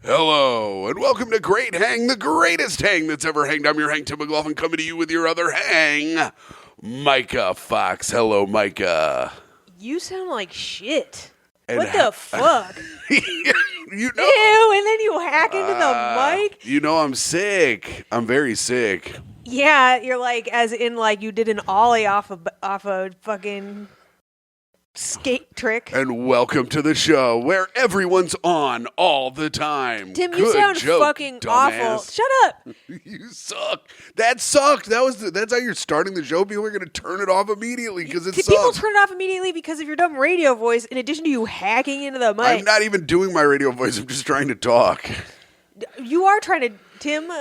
Hello, and welcome to Great Hang, the greatest hang that's ever hanged. I'm your hang, Tim McLaughlin, coming to you with your other hang, Myka Fox. Hello, Myka. You sound like shit. And what the fuck? You know, Ew, and then you hack into the mic? You know I'm sick. I'm very sick. Yeah, you're like, as in like you did an ollie off a fucking skate trick. And welcome to the show where everyone's on all the time. Tim, Good you sound joke, fucking dumbass. awful. Shut up. You suck. That sucked. That's how you're starting the show. People are going to turn it off immediately because it sucks. People turn it off immediately because of your dumb radio voice, in addition to you hacking into the mic. I'm not even doing my radio voice. I'm just trying to talk. You are trying to, Tim.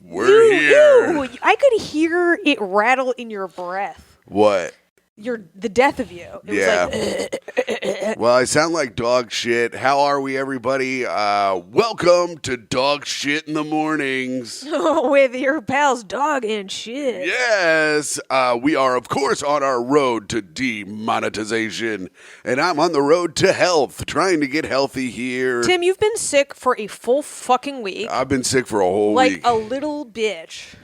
We're here. Ew, I could hear it rattle in your breath. What? The death of you. It was like, Well, I sound like dog shit. How are we, everybody? Welcome to Dog Shit in the Mornings. with your pal's dog and shit. Yes, we are, of course, on our road to demonetization. And I'm on the road to health, trying to get healthy here. Tim, you've been sick for a full fucking week. I've been sick for a whole week. Like a little bitch.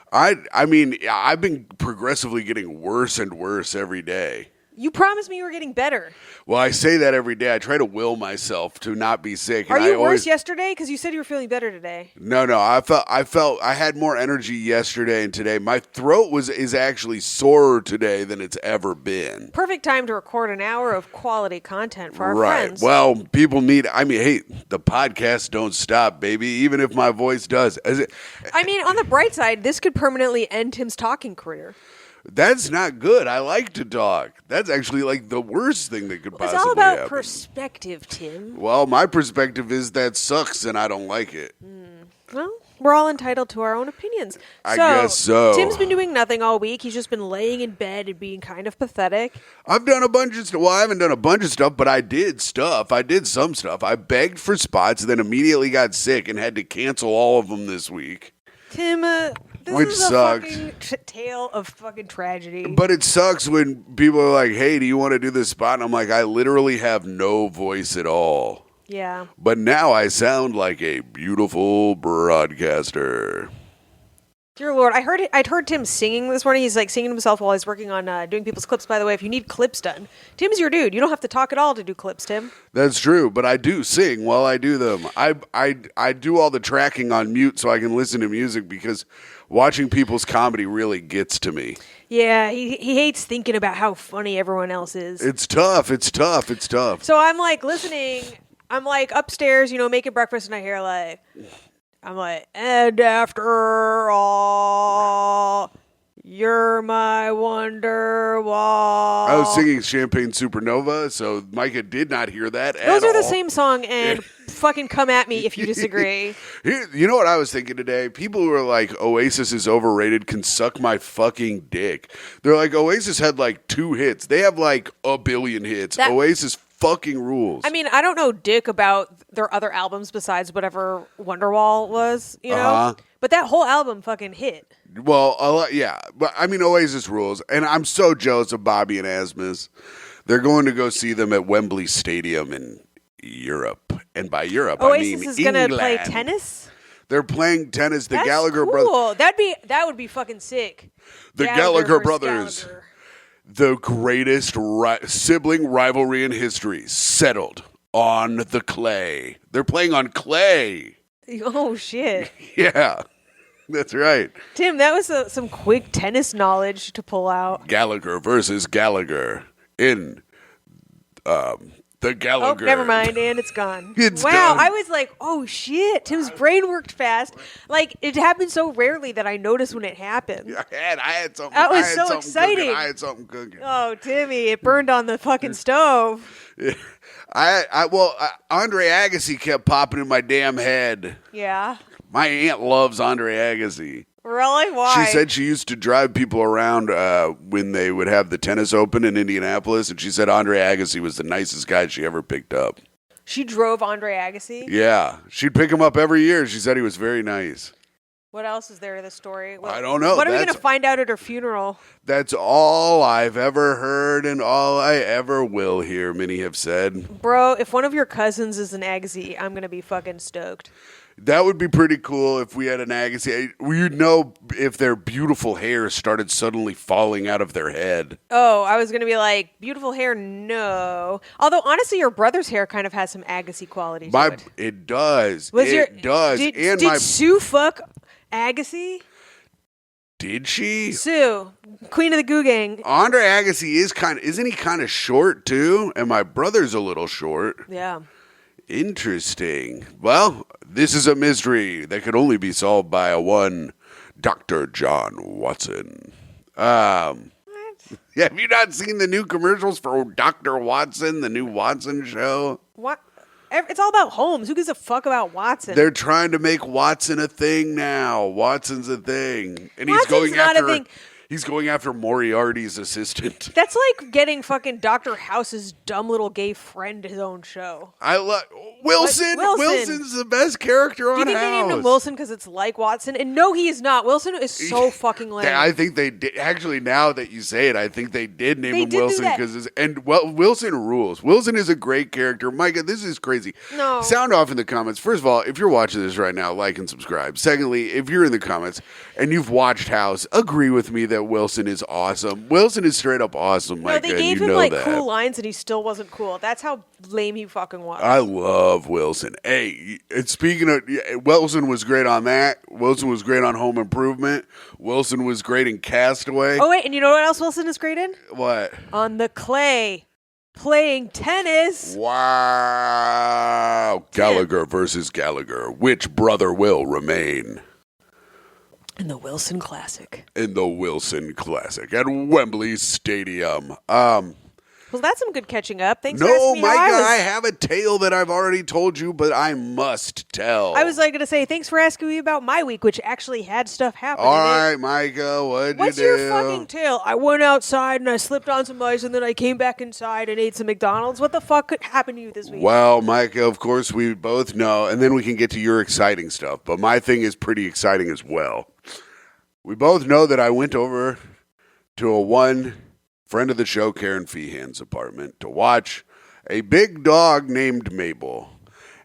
I mean, I've been progressively getting worse and worse every day. You promised me you were getting better. Well, I say that every day. I try to will myself to not be sick. Are you worse yesterday? Because you said you were feeling better today. No. I felt I had more energy yesterday and today. My throat is actually sorer today than it's ever been. Perfect time to record an hour of quality content for our friends. Well, people need. I mean, hey, the podcasts don't stop, baby. Even if my voice does. I mean, on the bright side, this could permanently end Tim's talking career. That's not good. I like to talk. That's actually like the worst thing that could possibly happen. It's all about perspective, Tim. Well, my perspective is that sucks and I don't like it. Well, we're all entitled to our own opinions. I guess so. Tim's been doing nothing all week. He's just been laying in bed and being kind of pathetic. I've done a bunch of stuff. Well, I haven't done a bunch of stuff, but I did stuff. I did some stuff. I begged for spots, then immediately got sick and had to cancel all of them this week. Tim, Which is a sucked. fucking tale of fucking tragedy. But it sucks when people are like, hey, do you want to do this spot? And I'm like, I literally have no voice at all. Yeah. But now I sound like a beautiful broadcaster. Dear Lord, I'd heard Tim singing this morning. He's like singing himself while he's working on doing people's clips. By the way, if you need clips done, Tim's your dude. You don't have to talk at all to do clips, Tim. That's true, but I do sing while I do them. I do all the tracking on mute so I can listen to music because watching people's comedy really gets to me. Yeah, he hates thinking about how funny everyone else is. It's tough. So I'm like listening. I'm like upstairs, making breakfast, and I hear like, and after all, you're my Wonderwall. I was singing Champagne Supernova, so Myka did not hear that at all. Those are the same song, and fucking come at me if you disagree. You know what I was thinking today? People who are like, Oasis is overrated can suck my fucking dick. They're like, Oasis had like 2 hits. They have like a billion hits. Oasis fucking rules. I mean, I don't know dick about their other albums besides whatever Wonderwall was, But that whole album fucking hit. Well, yeah. But I mean, Oasis rules. And I'm so jealous of Bobby and Asmus. They're going to go see them at Wembley Stadium in Europe. And by Europe, I mean Oasis is England. going to play tennis? They're playing tennis. The That's Gallagher cool. brothers. That would be fucking sick. The Gallagher versus brothers. Gallagher. The greatest sibling rivalry in history settled on the clay. They're playing on clay. Oh, shit. Yeah, that's right. Tim, that was some quick tennis knowledge to pull out. Gallagher versus Gallagher in the Gallagher. Oh, never mind, and it's gone. It's wow, gone. I was like, oh, shit. Tim's brain worked fast. Like, it happened so rarely that I noticed when it happened. I had something. That was I had so something exciting. Cooking. I had something cooking. Oh, Timmy, it burned on the fucking stove. Andre Agassi kept popping in my damn head. Yeah. My aunt loves Andre Agassi. Really? Why? She said she used to drive people around when they would have the tennis open in Indianapolis, and she said Andre Agassi was the nicest guy she ever picked up. She drove Andre Agassi? Yeah. She'd pick him up every year. She said he was very nice. What else is there to the story? I don't know. What are we going to find out at her funeral? That's all I've ever heard and all I ever will hear, many have said. Bro, if one of your cousins is an Agassi, I'm going to be fucking stoked. That would be pretty cool if we had an Agassi. We'd know if their beautiful hair started suddenly falling out of their head. Oh, I was going to be like, beautiful hair, no. Although, honestly, your brother's hair kind of has some Agassi qualities to it. It does. Does. Did Sue fuck Agassi? Did she? Sue, Queen of the Goo Gang. Andre Agassi isn't he kind of short too? And my brother's a little short. Yeah. Interesting. Well, this is a mystery that could only be solved by one Dr. John Watson. Have you not seen the new commercials for Dr. Watson, the new Watson show? What? It's all about Holmes. Who gives a fuck about Watson? They're trying to make Watson a thing now. Watson's a thing. And he's going after Moriarty's assistant. That's like getting fucking Dr. House's dumb little gay friend his own show. I love Wilson. Wilson's the best character on House. Do you think they named him Wilson because it's like Watson? And no, he is not. Wilson is so fucking lame. I think they did. Actually, now that you say it, I think they did name him Wilson because Wilson rules. Wilson is a great character. Myka, this is crazy. No. Sound off in the comments. First of all, if you're watching this right now, like and subscribe. Secondly, if you're in the comments and you've watched House, agree with me that Wilson is awesome. Wilson is straight up awesome, Myka. No, they gave him like cool lines and he still wasn't cool. That's how lame he fucking was. I love Wilson. Hey, and speaking of, Wilson was great on that. Wilson was great on Home Improvement. Wilson was great in Castaway. Oh, wait, and you know what else Wilson is great in? What? On the clay, playing tennis. Wow. Gallagher versus Gallagher. Which brother will remain? In the Wilson Classic. At Wembley Stadium. Well, that's some good catching up. Thanks for No, asking me Myka, how I have a tale that I've already told you, but I must tell. I was like going to say, thanks for asking me about my week, which actually had stuff happen. All right, Myka, what'd What's you do? your fucking tale? I went outside and I slipped on some ice and then I came back inside and ate some McDonald's. What the fuck could happen to you this week? Well, Myka, of course, we both know, and then we can get to your exciting stuff, but my thing is pretty exciting as well. We both know that I went over to one friend of the show, Karen Feehan's apartment, to watch a big dog named Mabel.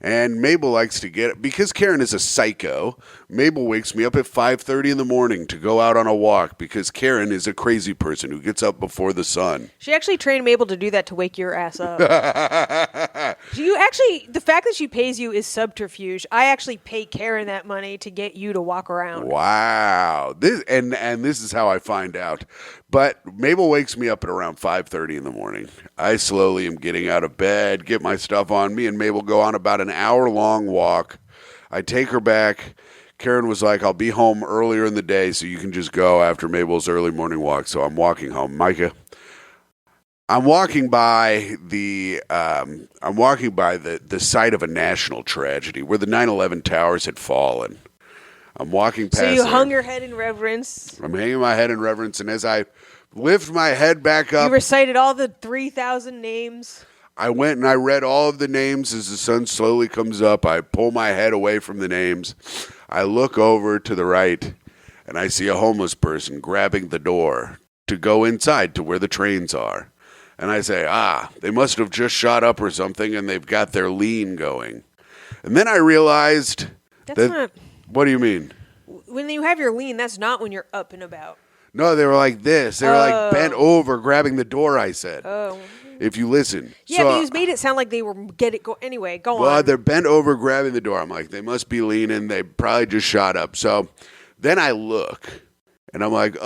And Mabel likes to because Karen is a psycho, Mabel wakes me up at 5:30 in the morning to go out on a walk because Karen is a crazy person who gets up before the sun. She actually trained Mabel to do that to wake your ass up. The fact that she pays you is subterfuge. I actually pay Karen that money to get you to walk around. Wow. This is how I find out. But Mabel wakes me up at around 5:30 in the morning. I slowly am getting out of bed, get my stuff on. Me and Mabel go on about an hour-long walk. I take her back. Karen was like, I'll be home earlier in the day so you can just go after Mabel's early morning walk. So I'm walking home. Myka, I'm walking by the site of a national tragedy where the 9/11 towers had fallen. I'm walking past. So you hung your head in reverence. I'm hanging my head in reverence, and as I lift my head back up, you recited all the 3,000 names. I went and I read all of the names as the sun slowly comes up. I pull my head away from the names. I look over to the right, and I see a homeless person grabbing the door to go inside to where the trains are. And I say, they must have just shot up or something, and they've got their lean going. And then I realized What do you mean? When you have your lean, that's not when you're up and about. No, they were like this. They were like bent over, grabbing the door, I said. Oh. If you listen. Yeah, but you made it sound like they were Anyway, go on. Well, they're bent over, grabbing the door. I'm like, they must be leaning. They probably just shot up. So then I look, and I'm like,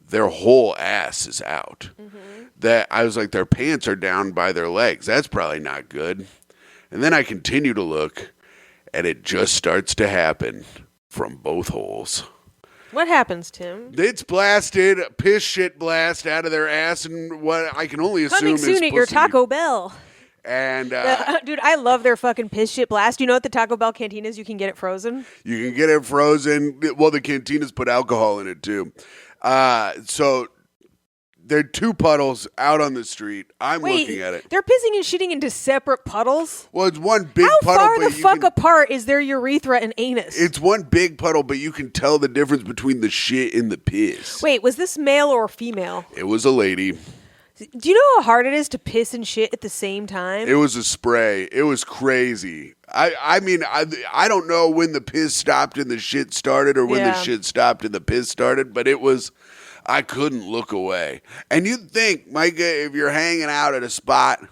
their whole ass is out. Mm-hmm. I was like, their pants are down by their legs. That's probably not good. And then I continue to look, and it just starts to happen from both holes. What happens, Tim? It's blasted, piss shit blast out of their ass, and what I can only assume Coming is soon at your Taco Bell. And dude, I love their fucking piss shit blast. You know what the Taco Bell canteen is? You can get it frozen. You can get it frozen. Well, the cantinas put alcohol in it too. So There are two puddles out on the street. I'm looking at it. They're pissing and shitting into separate puddles? Well, it's one big How puddle. How far the fuck apart is their urethra and anus? It's one big puddle, but you can tell the difference between the shit and the piss. Wait, was this male or female? It was a lady. Do you know how hard it is to piss and shit at the same time? It was a spray. It was crazy. I mean, I don't know when the piss stopped and the shit started or when the shit stopped and the piss started, but it was... I couldn't look away. And you'd think, Myka, if you're hanging out at a spot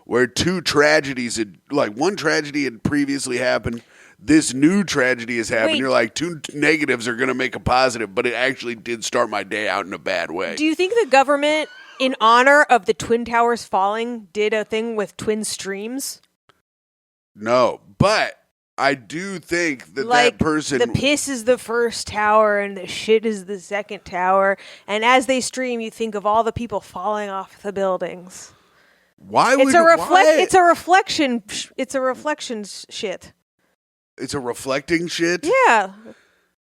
where two tragedies had, like one tragedy had previously happened, this new tragedy has happened. You're like, two negatives are going to make a positive, but it actually did start my day out in a bad way. Do you think the government, in honor of the Twin Towers falling, did a thing with twin streams? No, but... I do think that that person... The piss is the first tower and the shit is the second tower. And as they stream, you think of all the people falling off the buildings. Why would... It's a reflection... It's a reflection shit. It's a reflecting shit? Yeah.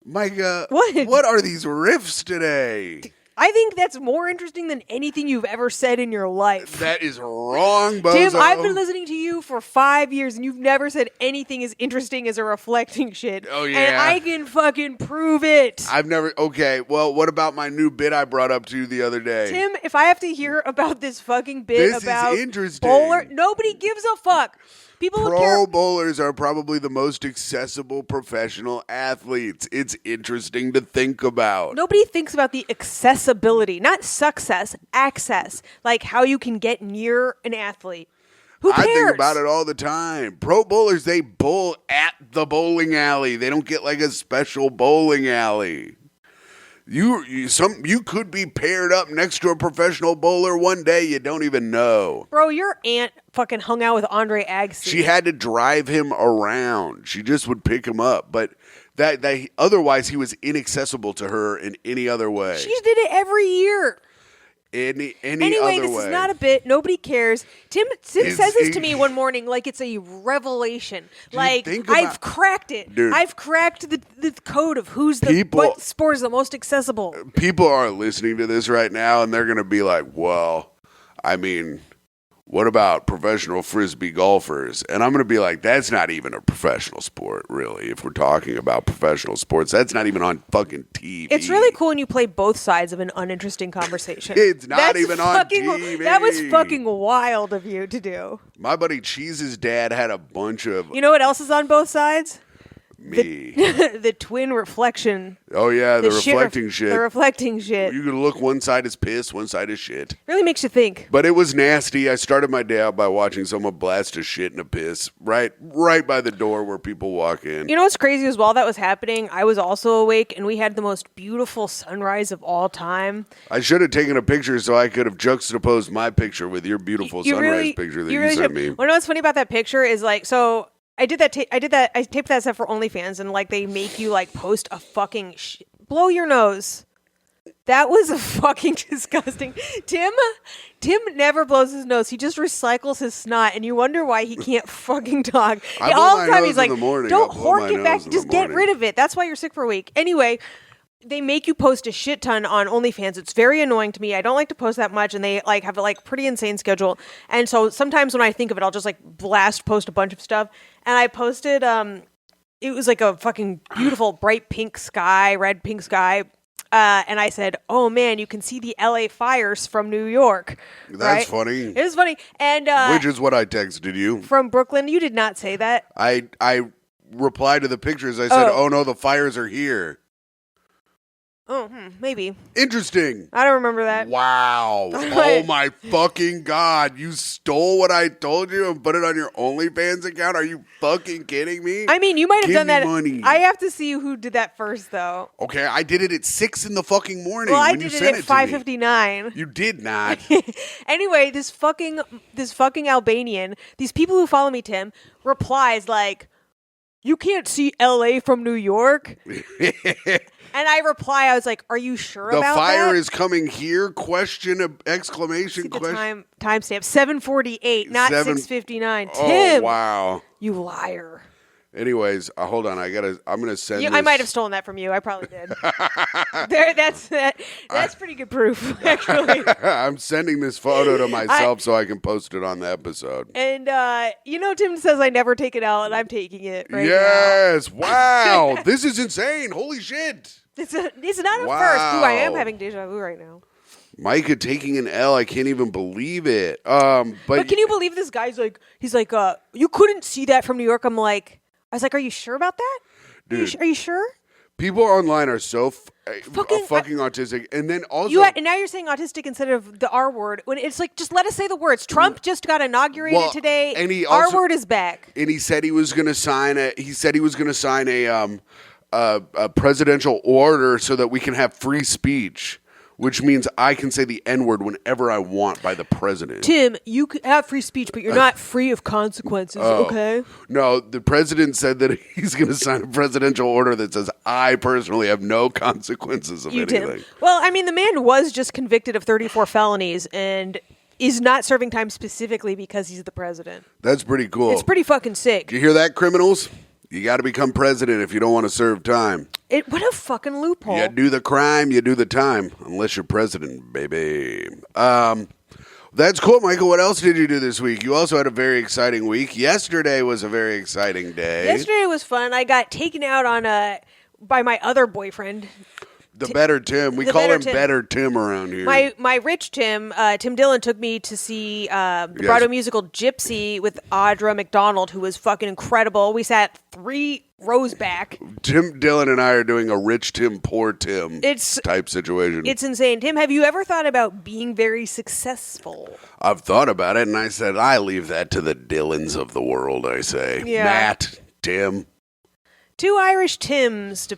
Myka, what are these riffs today? I think that's more interesting than anything you've ever said in your life. That is wrong, Bozo. Tim, I've been listening to you for 5 years, and you've never said anything as interesting as a reflecting shit. Oh, yeah. And I can fucking prove it. I've never... Okay, well, what about my new bit I brought up to you the other day? Tim, if I have to hear about this fucking bit about... This is interesting. Bowler, nobody gives a fuck. People Pro bowlers are probably the most accessible professional athletes. It's interesting to think about. Nobody thinks about the accessibility, not success, access, like how you can get near an athlete. Who cares? I think about it all the time. Pro bowlers, they bowl at the bowling alley. They don't get like a special bowling alley. You could be paired up next to a professional bowler one day. You don't even know. Bro, your aunt fucking hung out with Andre Agassi. She had to drive him around. She just would pick him up. But otherwise, he was inaccessible to her in any other way. She did it every year. Anyway, this is not a bit. Nobody cares. Tim says this to me one morning like it's a revelation. Like, I've cracked it. Dude, I've cracked the code of what sport is the most accessible. People are listening to this right now, and they're going to be like, well, I mean... What about professional frisbee golfers? And I'm going to be like, that's not even a professional sport, really. If we're talking about professional sports, that's not even on fucking TV. It's really cool when you play both sides of an uninteresting conversation. It's not even on TV. That was fucking wild of you to do. My buddy Cheese's dad had a bunch of... You know what else is on both sides? Me. The twin reflection. Oh, yeah, the reflecting shit. The reflecting shit. You can look, one side is piss, one side is shit. Really makes you think. But it was nasty. I started my day out by watching someone blast a shit and a piss right by the door where people walk in. You know what's crazy is while that was happening, I was also awake, and we had the most beautiful sunrise of all time. I should have taken a picture so I could have juxtaposed my picture with your beautiful sunrise picture that you sent me. Well, you know what's funny about that picture is like, so... I did that. I taped that stuff for OnlyFans, and like they make you like post a fucking blow your nose. That was a fucking disgusting. Tim never blows his nose. He just recycles his snot, and you wonder why he can't fucking talk. All the time he's like, "Don't hork it back. Just get rid of it." That's why you're sick for a week. Anyway. They make you post a shit ton on OnlyFans. It's very annoying to me. I don't like to post that much, and they like have a like pretty insane schedule. And so sometimes when I think of it, I'll just like post a bunch of stuff. And I posted, it was like a fucking beautiful bright pink sky, red pink sky. And I said, "Oh man, you can see the LA fires from New York." That's funny. It is funny, and which is what I texted you from Brooklyn. You did not say that. I replied to the pictures. I said, "Oh no, the fires are here." Oh, maybe. Interesting. I don't remember that. Wow. Oh my fucking God. You stole what I told you and put it on your OnlyFans account? Are you fucking kidding me? I mean, you might have done that. Money. I have to see who did that first, though. Okay, I did it at 6 in the fucking morning. Well, I when did you it sent at 5:59. You did not. Anyway, this fucking Albanian, these people who follow me, Tim, replies like, "You can't see LA from New York." And I reply, I was like, "Are you sure about that?" The fire is coming here? Exclamation question. Timestamp 7:48, not 6:59. Oh, Tim, wow, you liar. Anyways, hold on. I'm gonna send. I might have stolen that from you. I probably did. That's pretty good proof, actually. I'm sending this photo to myself so I can post it on the episode. And Tim says I never take it out, and I'm taking it right yes. Wow. This is insane. Holy shit. It's not a first. Ooh, I am having deja vu right now. Myka taking an L. I can't even believe it. But can you believe this guy's like, he's like, you couldn't see that from New York. I was like, are you sure about that? Dude, are you sure? People online are so fucking autistic. And then also... and now you're saying autistic instead of the R word. When it's like, just let us say the words. Trump just got inaugurated today. And R word is back. And he said he was going to sign a presidential order so that we can have free speech. Which means I can say the N-word whenever I want by the president. Tim, you can have free speech, but you're not free of consequences, okay? No, the president said that he's going to sign a presidential order that says, I personally have no consequences of anything. Tim. Well, I mean, the man was just convicted of 34 felonies and is not serving time specifically because he's the president. That's pretty cool. It's pretty fucking sick. You hear that, criminals? You got to become president if you don't want to serve time. What a fucking loophole. You do the crime, you do the time, unless you're president, baby. That's cool, Michael. What else did you do this week? You also had a very exciting week. Yesterday was a very exciting day. Yesterday was fun. I got taken out by my other boyfriend. The Better Tim. We call him Better Tim around here. My rich Tim, Tim Dillon, took me to see the Broadway musical Gypsy with Audra McDonald, who was fucking incredible. We sat 3 rows back. Tim Dillon and I are doing a rich Tim, poor Tim type situation. It's insane. Tim, have you ever thought about being very successful? I've thought about it, and I said, I leave that to the Dillons of the world, I say. Yeah. Matt, Tim. 2 Irish Tims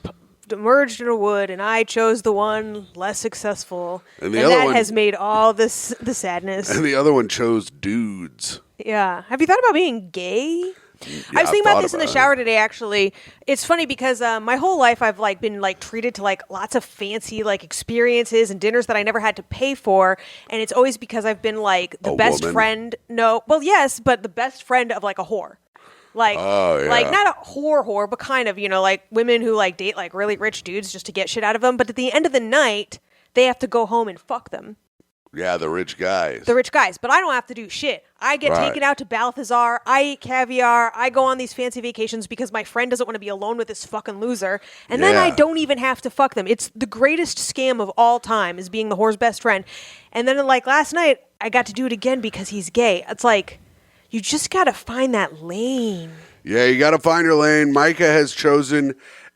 merged in a wood, and I chose the one less successful, and that has made all the sadness. And the other one chose dudes. Yeah. Have you thought about being gay? Yeah, I was thinking about this in the shower today, actually. It's funny because my whole life I've been treated to lots of fancy experiences and dinners that I never had to pay for, and it's always because I've been the best woman? friend. No, well, yes, but the best friend of a whore. Not a whore, but kind of, women who date really rich dudes just to get shit out of them. But at the end of the night, they have to go home and fuck them. Yeah, the rich guys. But I don't have to do shit. I get taken out to Balthazar. I eat caviar. I go on these fancy vacations because my friend doesn't want to be alone with this fucking loser. And then I don't even have to fuck them. It's the greatest scam of all time, is being the whore's best friend. And then last night, I got to do it again because he's gay. It's you just got to find that lane. Yeah, you got to find your lane. Myka has chosen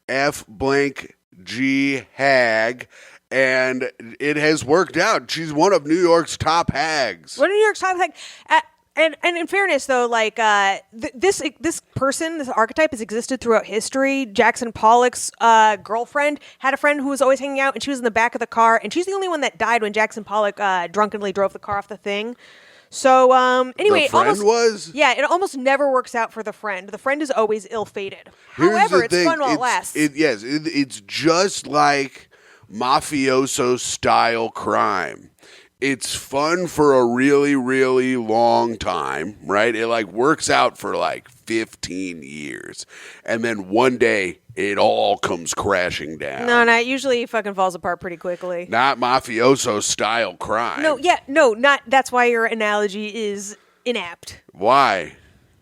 F*G hag, and it has worked out. She's one of New York's top hags. One of New York's top hags. And in fairness, though, this person, this archetype has existed throughout history. Jackson Pollock's girlfriend had a friend who was always hanging out, and she was in the back of the car, and she's the only one that died when Jackson Pollock drunkenly drove the car off the thing. So, anyway, the friend was? Yeah, it almost never works out for the friend. The friend is always ill-fated. However, it's fun while it lasts. It's just like mafioso-style crime. It's fun for a really, really long time, right? It works out for 15 years. And then one day, it all comes crashing down. No, it usually fucking falls apart pretty quickly. Not mafioso-style crime. Not. That's why your analogy is inapt. Why?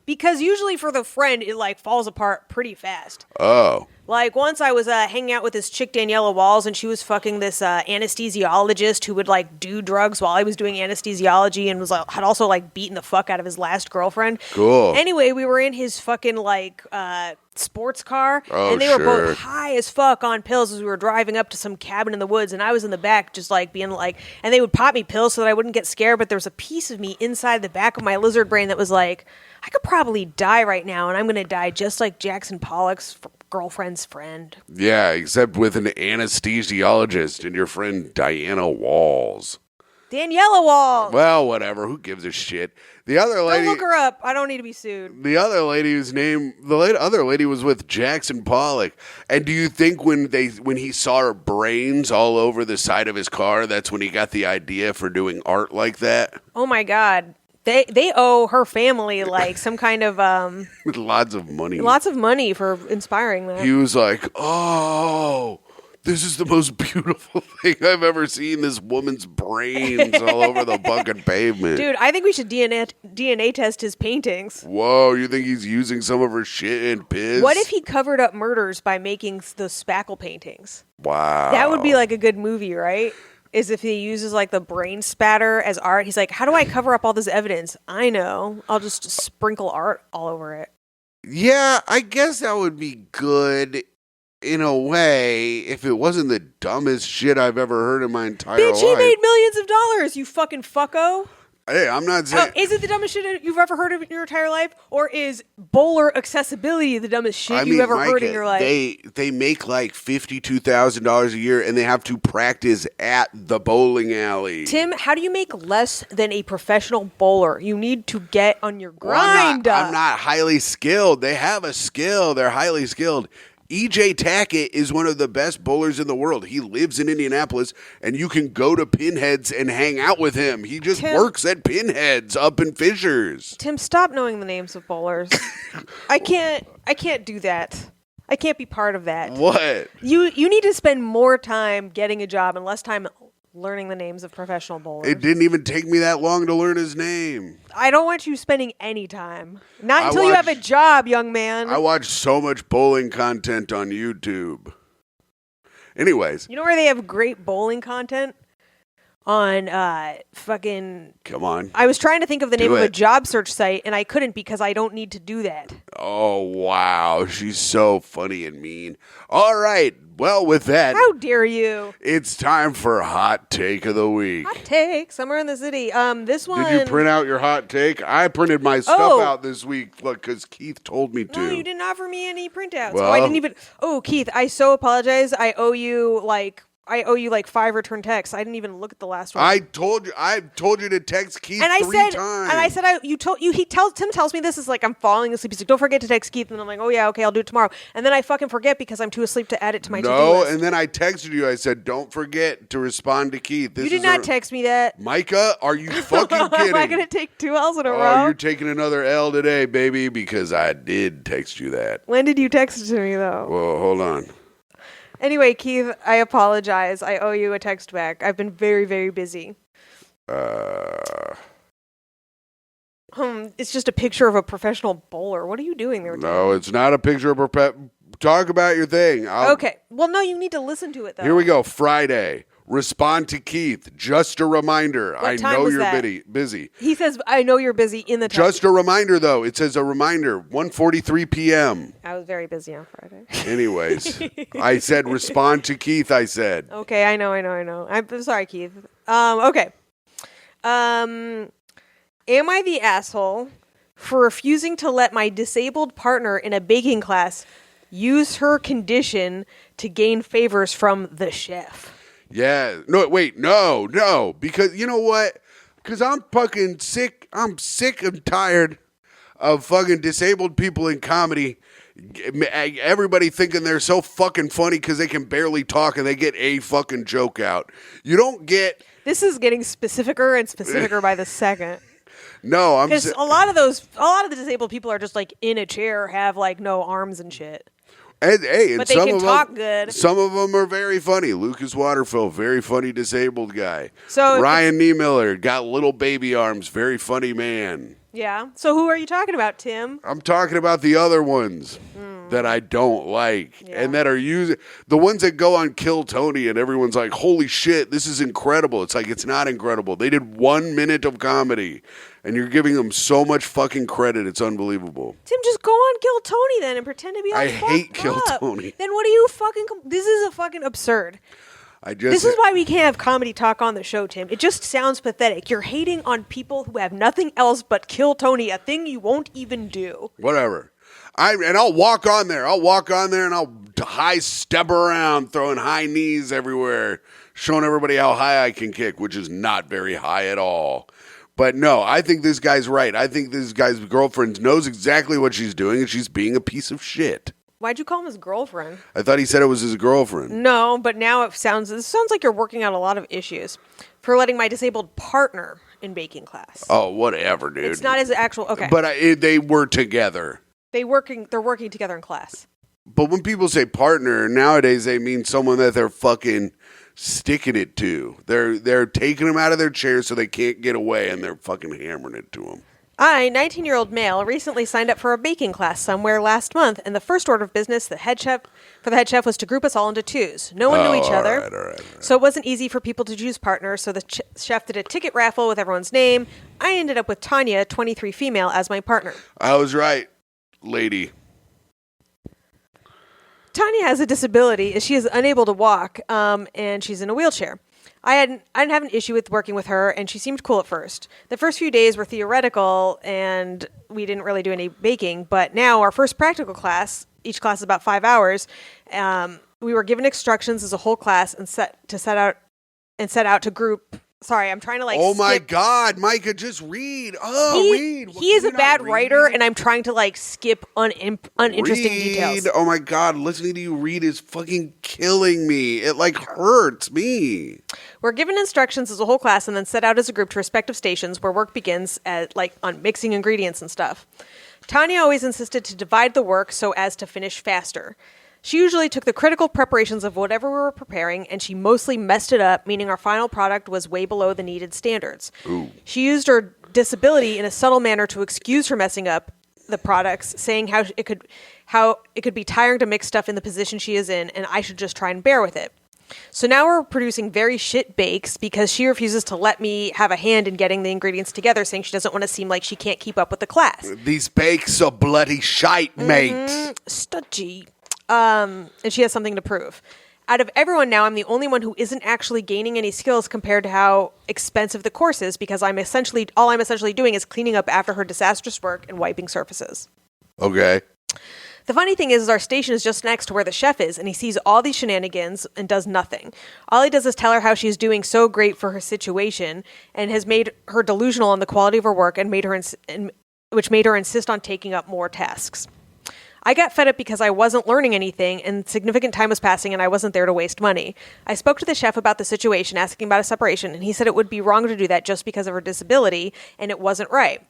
Because usually for the friend, it falls apart pretty fast. Oh. Once I was hanging out with this chick, Daniela Walls, and she was fucking this anesthesiologist who would do drugs while I was doing anesthesiology, and had also beaten the fuck out of his last girlfriend. Cool. Anyway, we were in his fucking sports car, and they were both high as fuck on pills as we were driving up to some cabin in the woods, and I was in the back just being and they would pop me pills so that I wouldn't get scared, but there was a piece of me inside the back of my lizard brain that was I could probably die right now, and I'm going to die just like Jackson Pollock's girlfriend's friend. Yeah, except with an anesthesiologist and your friend Diana Walls. Daniela Walls. Well, whatever. Who gives a shit? The other lady. Don't look her up. I don't need to be sued. The other lady other lady was with Jackson Pollock. And do you think when he saw her brains all over the side of his car, that's when he got the idea for doing art like that? Oh my God. They owe her family like some kind of With lots of money. Lots of money for inspiring that. He was like, "Oh, this is the most beautiful thing I've ever seen. This woman's brains all over the fucking pavement." Dude, I think we should DNA test his paintings. Whoa, you think he's using some of her shit and piss? What if he covered up murders by making the spackle paintings? Wow. That would be like a good movie, right? Is if he uses like the brain spatter as art. He's like, how do I cover up all this evidence? I know. I'll just sprinkle art all over it. Yeah, I guess that would be good in a way if it wasn't the dumbest shit I've ever heard in my entire life. Bitch, he made millions of dollars, you fucking fucko. Hey, I'm not saying... Is it the dumbest shit you've ever heard of in your entire life? Or is bowler accessibility the dumbest shit you've ever heard in your life? They make like $52,000 a year and they have to practice at the bowling alley. Tim, how do you make less than a professional bowler? You need to get on your grind. I'm not highly skilled. They have a skill. They're highly skilled. EJ Tackett is one of the best bowlers in the world. He lives in Indianapolis, and you can go to Pinheads and hang out with him. He just works at Pinheads up in Fishers. Tim, stop knowing the names of bowlers. I can't do that. I can't be part of that. What? You need to spend more time getting a job and less time learning the names of professional bowlers. It didn't even take me that long to learn his name. I don't want you spending any time. Not until you have a job, young man. I watch so much bowling content on YouTube. Anyways. You know where they have great bowling content? On fucking... Come on. I was trying to think of the name of a job search site, and I couldn't because I don't need to do that. Oh, wow. She's so funny and mean. All right. Well, with that... How dare you? It's time for Hot Take of the Week. Hot Take? Somewhere in the city. This one... Did you print out your hot take? I printed my stuff out this week because Keith told me to. No, you didn't offer me any printouts. Well, I didn't even... Oh, Keith, I so apologize. I owe you like 5 return texts. I didn't even look at the last one. I told you to text Keith and three times. And I said, Tim tells me this is like I'm falling asleep. He's like, don't forget to text Keith. And I'm like, oh yeah, okay, I'll do it tomorrow. And then I fucking forget because I'm too asleep to add it to my to-do list. And then I texted you. I said, don't forget to respond to Keith. You did not text me that. Myka, are you fucking kidding? Am I going to take 2 L's in a row? Oh, you're taking another L today, baby, because I did text you that. When did you text it to me, though? Well, hold on. Anyway, Keith, I apologize. I owe you a text back. I've been very, very busy. It's just a picture of a professional bowler. What are you doing there, Tim? No, it's not a picture of Talk about your thing. Okay. Well, no, you need to listen to it, though. Here we go. Friday. Respond to Keith. Just a reminder. What time was that? Busy. He says, I know you're busy in the text. Just a reminder, though. It says a reminder. 1:43 p.m. I was very busy on Friday. Anyways, I said respond to Keith, I said. Okay, I know. I'm sorry, Keith. Okay. Am I the asshole for refusing to let my disabled partner in a baking class use her condition to gain favors from the chef? Yeah. No, wait. No. Because you know what? Because I'm fucking sick. I'm sick and tired of fucking disabled people in comedy. Everybody thinking they're so fucking funny because they can barely talk and they get a fucking joke out. You don't get... This is getting specificer and specificer by the second. No, I'm... Because a lot of the disabled people are just like in a chair, have like no arms and shit. And but they can talk good. Some of them are very funny. Lucas Waterfill, very funny disabled guy. So Ryan Niemiller, got little baby arms, very funny man. Yeah. So who are you talking about, Tim? I'm talking about the other ones that I don't like and that are using the ones that go on Kill Tony and everyone's like, holy shit, this is incredible. It's like, it's not incredible. They did 1 minute of comedy and you're giving them so much fucking credit. It's unbelievable. Tim, just go on Kill Tony then and pretend to be all I fucked hate Kill up. Tony. Then what are you fucking... This is a fucking absurd. This is why we can't have comedy talk on the show, Tim. It just sounds pathetic. You're hating on people who have nothing else but Kill Tony, a thing you won't even do. Whatever. I'll walk on there. And I'll high step around, throwing high knees everywhere, showing everybody how high I can kick, which is not very high at all. But no, I think this guy's right. I think this guy's girlfriend knows exactly what she's doing, and she's being a piece of shit. Why'd you call him his girlfriend? I thought he said it was his girlfriend. No, but now it sounds like you're working out a lot of issues for letting my disabled partner in baking class. Oh, whatever, dude. It's not as actual. Okay, but they were together. They're working together in class. But when people say partner nowadays, they mean someone that they're fucking sticking it to. They're taking them out of their chair so they can't get away, and they're fucking hammering it to them. I, 19-year-old male, recently signed up for a baking class somewhere last month, and the first order of business the head chef was to group us all into twos. No one knew each other, all right. so it wasn't easy for people to choose partners, so the chef did a ticket raffle with everyone's name. I ended up with Tanya, 23 female, as my partner. I was right, lady. Tanya has a disability, as she is unable to walk, and she's in a wheelchair. I didn't have an issue with working with her, and she seemed cool at first. The first few days were theoretical, and we didn't really do any baking. But now, our first practical class, each class is about 5 hours, we were given instructions as a whole class and set out to group. Sorry, I'm trying to Oh my skip. God, Myka, just read. Read. He is a bad writer, and I'm trying to skip uninteresting details. Oh my God, listening to you read is fucking killing me. It hurts me. We're given instructions as a whole class and then set out as a group to respective stations where work begins on mixing ingredients and stuff. Tanya always insisted to divide the work so as to finish faster. She usually took the critical preparations of whatever we were preparing, and she mostly messed it up, meaning our final product was way below the needed standards. Ooh. She used her disability in a subtle manner to excuse her messing up the products, saying how it could be tiring to mix stuff in the position she is in, and I should just try and bear with it. So now we're producing very shit bakes because she refuses to let me have a hand in getting the ingredients together, saying she doesn't want to seem like she can't keep up with the class. These bakes are bloody shite, mate. Studgy. And she has something to prove. Out of everyone now, I'm the only one who isn't actually gaining any skills compared to how expensive the course is, because all I'm essentially doing is cleaning up after her disastrous work and wiping surfaces. Okay. The funny thing is our station is just next to where the chef is, and he sees all these shenanigans and does nothing. All he does is tell her how she's doing so great for her situation and has made her delusional on the quality of her work and which made her insist on taking up more tasks. I got fed up because I wasn't learning anything and significant time was passing and I wasn't there to waste money. I spoke to the chef about the situation, asking about a separation, and he said it would be wrong to do that just because of her disability, and it wasn't right.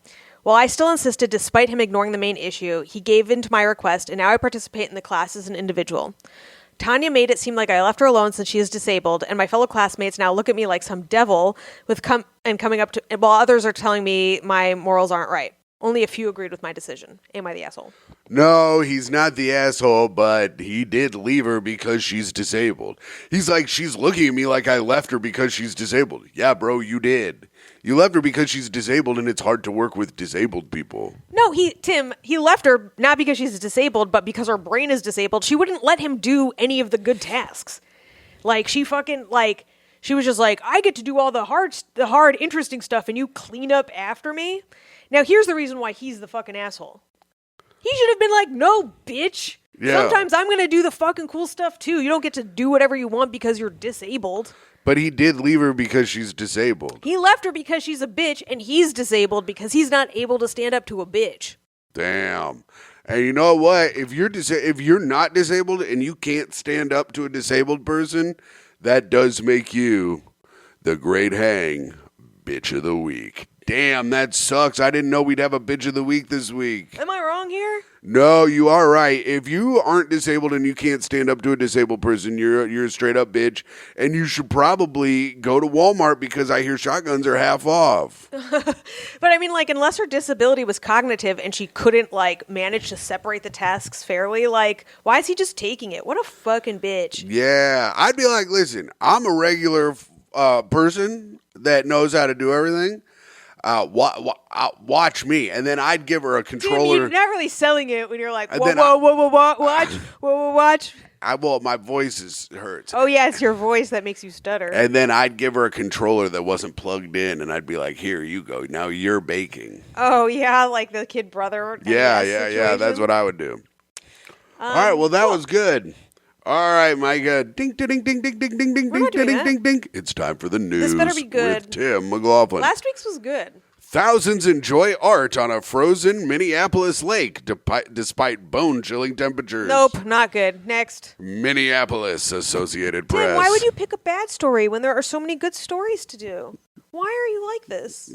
While I still insisted, despite him ignoring the main issue, he gave in to my request, and now I participate in the class as an individual. Tanya made it seem like I left her alone since she is disabled, and my fellow classmates now look at me like some devil coming up to, while others are telling me my morals aren't right. Only a few agreed with my decision. Am I the asshole? No, he's not the asshole, but he did leave her because she's disabled. He's like, she's looking at me like I left her because she's disabled. Yeah, bro, you did. You left her because she's disabled, and it's hard to work with disabled people. No, he left her not because she's disabled, but because her brain is disabled. She wouldn't let him do any of the good tasks. She was just like, I get to do all the hard, interesting stuff, and you clean up after me? Now, here's the reason why he's the fucking asshole. He should have been like, no, bitch. Yeah. Sometimes I'm going to do the fucking cool stuff, too. You don't get to do whatever you want because you're disabled. But he did leave her because she's disabled. He left her because she's a bitch, and he's disabled because he's not able to stand up to a bitch. Damn. And you know what? If you're not disabled and you can't stand up to a disabled person, that does make you the great hang bitch of the week. Damn, that sucks. I didn't know we'd have a bitch of the week this week. Am I wrong here? No, you are right. If you aren't disabled and you can't stand up to a disabled person, you're a straight up bitch. And you should probably go to Walmart because I hear shotguns are half off. But I mean, unless her disability was cognitive and she couldn't, manage to separate the tasks fairly, why is he just taking it? What a fucking bitch. Yeah, I'd be like, listen, I'm a regular person that knows how to do everything. Watch me, and then I'd give her a controller. You're not really selling it when you're like, watch. My voice hurts. Oh yeah, it's your voice that makes you stutter. And then I'd give her a controller that wasn't plugged in, and I'd be like, here you go. Now you're baking. Oh yeah, like the kid brother. Yeah. That's what I would do. All right, well that was good. All right, Myka. Ding, ding, ding, ding, ding, ding, ding, ding, ding, ding. It's time for the news. This better be good. With Tim McLaughlin. Last week's was good. Thousands enjoy art on a frozen Minneapolis lake despite bone-chilling temperatures. Nope, not good. Next. Minneapolis Associated Press. Tim, why would you pick a bad story when there are so many good stories to do? Why are you like this?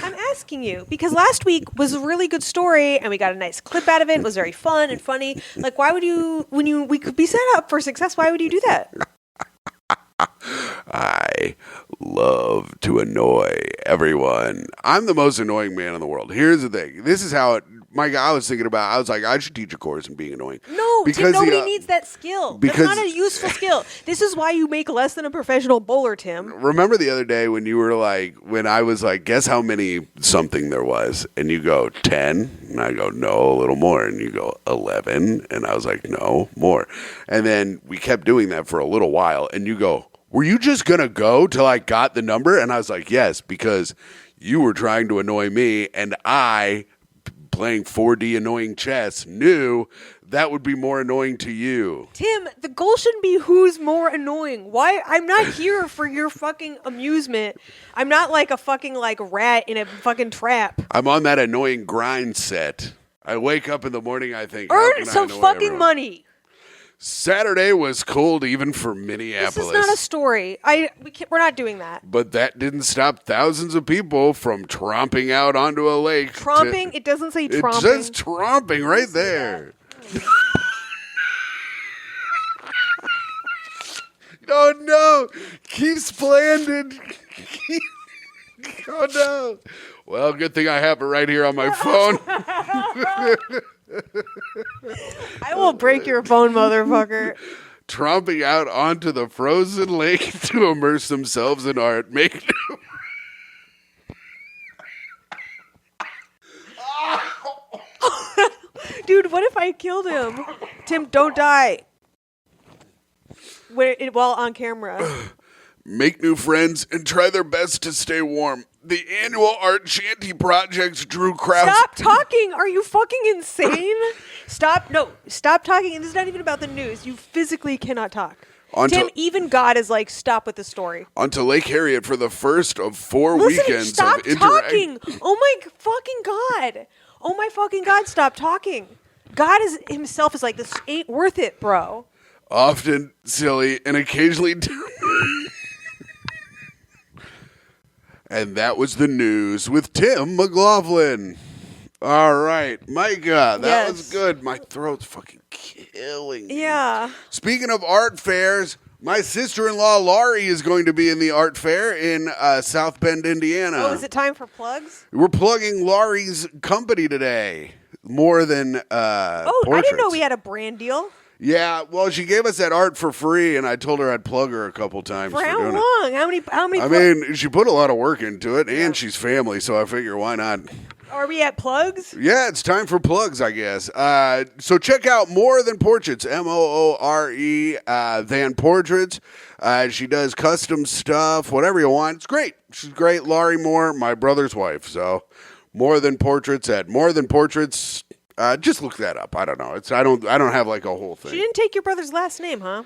I'm asking you because last week was a really good story and we got a nice clip out of it. It was very fun and funny. Like, why would you, we could be set up for success, why would you do that? I love to annoy everyone. I'm the most annoying man in the world. Here's the thing. This is how Myka, I was thinking about, I was like, I should teach a course in being annoying. No, Tim, nobody needs that skill. That's not a useful skill. This is why you make less than a professional bowler, Tim. Remember the other day when you were like, when I was like, guess how many something there was? And you go, 10? And I go, no, a little more. And you go, 11? And I was like, no, more. And then we kept doing that for a little while. And you go, were you just going to go till I got the number? And I was like, yes, because you were trying to annoy me. And I, playing 4D annoying chess, knew that would be more annoying to you. Tim, the goal shouldn't be who's more annoying. Why? I'm not here for your fucking amusement. I'm not like a fucking like rat in a fucking trap. I'm on that annoying grind set. I wake up in the morning, I think, earn some fucking money. Saturday was cold even for Minneapolis. This is not a story. We're not doing that. But that didn't stop thousands of people from tromping out onto a lake. Tromping? It doesn't say tromping. It says tromping right there. Oh no! Keep splendid. Oh no! Well, good thing I have it right here on my phone. I will break your phone, motherfucker. Tromping out onto the frozen lake to immerse themselves in art. Dude, what if I killed him? Tim, don't die. While on camera. Make new friends and try their best to stay warm. The annual art shanty project drew crowds. Stop talking. Are you fucking insane? Stop talking. And this is not even about the news. You physically cannot talk. Tim, even God is like, stop with the story. Onto Lake Harriet for the first of 4 weekends stop of interaction. Talking. Oh my fucking God. Oh my fucking God, stop talking. God himself is like, this ain't worth it, bro. Often silly and occasionally... And that was the news with Tim McLaughlin. All right, Myka, that was good. My throat's fucking killing me. Yeah. Speaking of art fairs, my sister-in-law Laurie is going to be in the art fair in South Bend, Indiana. Oh, is it time for plugs? We're plugging Laurie's company today. More than portraits. I didn't know we had a brand deal. Yeah, well, she gave us that art for free, and I told her I'd plug her a couple times. For how long? How many? I mean, she put a lot of work into it, and she's family, so I figure why not? Are we at plugs? Yeah, it's time for plugs, I guess. So check out More Than Portraits, MOORE Than Portraits. She does custom stuff, whatever you want. It's great. She's great. Laurie Moore, my brother's wife. So More Than Portraits at More Than Portraits. Just look that up. I don't know. I don't have like a whole thing. She didn't take your brother's last name, huh?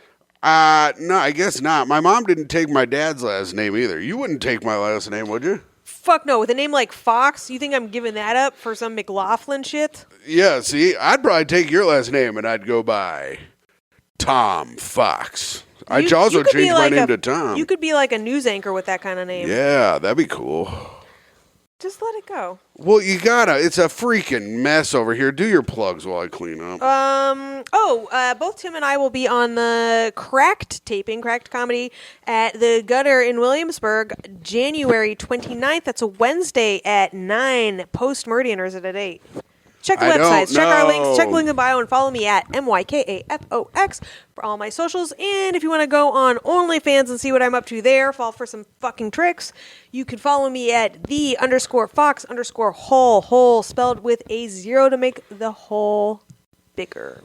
No, I guess not. My mom didn't take my dad's last name either. You wouldn't take my last name, would you? Fuck no. With a name like Fox, you think I'm giving that up for some McLaughlin shit? Yeah, see, I'd probably take your last name and I'd go by Tom Fox. I'd also change my name to Tom. You could be like a news anchor with that kind of name. Yeah, that'd be cool. Just let it go. Well, you gotta. It's a freaking mess over here. Do your plugs while I clean up. Both Tim and I will be on the Cracked comedy at the Gutter in Williamsburg, January 29th. That's a Wednesday at 9. Post-Meridian, or is it at 8? Check the websites, check our links, check the link in the bio, and follow me at MYKAFOX for all my socials. And if you want to go on OnlyFans and see what I'm up to there, fall for some fucking tricks, you can follow me at _Fox_whole, spelled with a 0 to make the whole bigger.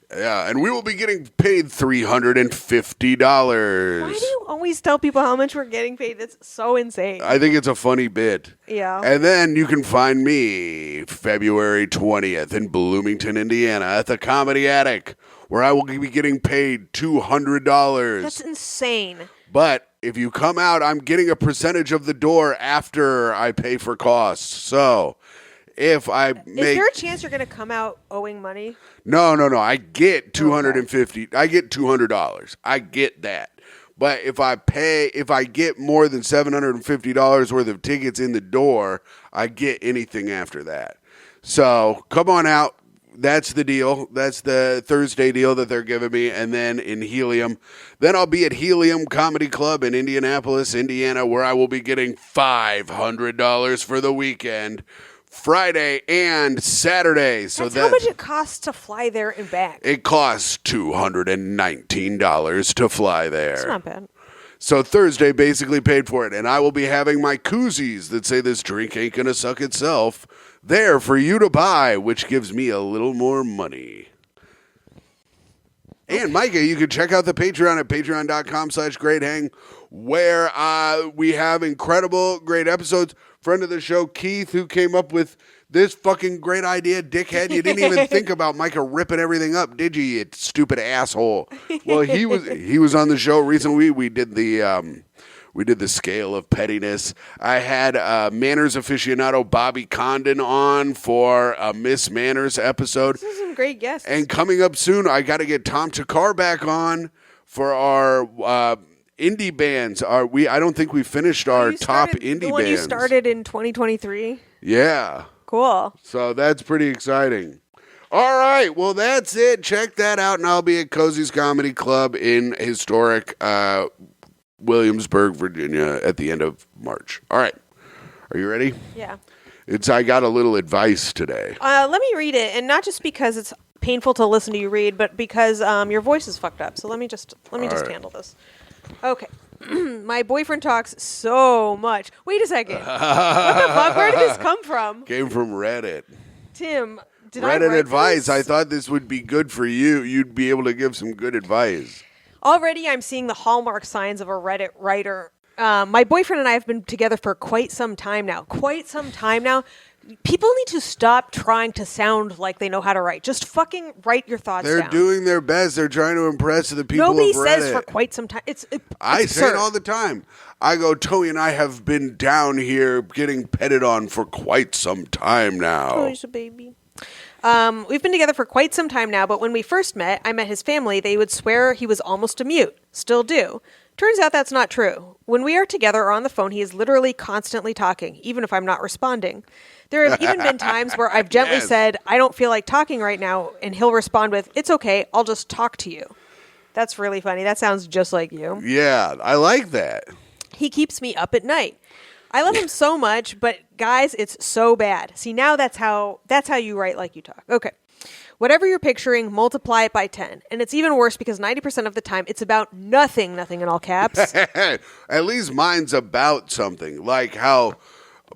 Yeah, and we will be getting paid $350. Why do you always tell people how much we're getting paid? That's so insane. I think it's a funny bit. Yeah. And then you can find me February 20th in Bloomington, Indiana at the Comedy Attic, where I will be getting paid $200. That's insane. But if you come out, I'm getting a percentage of the door after I pay for costs. So if I make... Is there a chance you're going to come out owing money? No. I get $250. I get $200. I get that. But if I get more than $750 worth of tickets in the door, I get anything after that. So come on out. That's the deal. That's the Thursday deal that they're giving me. And then in Helium, then I'll be at Helium Comedy Club in Indianapolis, Indiana, where I will be getting $500 for the weekend, Friday and Saturday. So that's how much it costs to fly there and back. It costs $219 to fly there. It's not bad. So Thursday basically paid for it. And I will be having my koozies that say this drink ain't going to suck itself there for you to buy, which gives me a little more money. And Myka, you can check out the Patreon at patreon.com/greathang, where we have incredible, great episodes. Friend of the show, Keith, who came up with this fucking great idea, dickhead. You didn't even think about Myka ripping everything up, did you, you stupid asshole? Well, he was on the show recently. We did the scale of pettiness. I had Manners aficionado Bobby Condon on for a Miss Manners episode. This is some great guests. And coming up soon, I got to get Tom Takar back on for our indie bands. I don't think we finished our top indie bands. The one you started in 2023? Yeah. Cool. So that's pretty exciting. All right. Well, that's it. Check that out. And I'll be at Cozy's Comedy Club in historic Williamsburg, Virginia at the end of March. All right. Are you ready? Yeah. I got a little advice today. Let me read it. And not just because it's painful to listen to you read, but because your voice is fucked up. So let me just handle this. Okay. My boyfriend talks so much. Wait a second. What the fuck? Where did this come from? Came from Reddit. Tim, did Reddit I write advice. this? I thought this would be good for you. You'd be able to give some good advice. Already I'm seeing the hallmark signs of a Reddit writer. My boyfriend and I have been together for quite some time now. People need to stop trying to sound like they know how to write. Just fucking write your thoughts down. They're doing their best. They're trying to impress the people Nobody of Reddit. says for quite some time. I say it all the time. I go, Tony and I have been down here getting petted on for quite some time now. Tony's a baby. We've been together for quite some time now, but when we first met, I met his family. They would swear he was almost a mute. Still do. Turns out that's not true. When we are together or on the phone, he is literally constantly talking, even if I'm not responding. There have even been times where I've gently said, I don't feel like talking right now, and he'll respond with, it's okay, I'll just talk to you. That's really funny. That sounds just like you. Yeah, I like that. He keeps me up at night. I love him so much, but guys, it's so bad. See, now that's how you write like you talk. Okay. Whatever you're picturing, multiply it by 10. And it's even worse because 90% of the time, it's about nothing in all caps. At least mine's about something, like how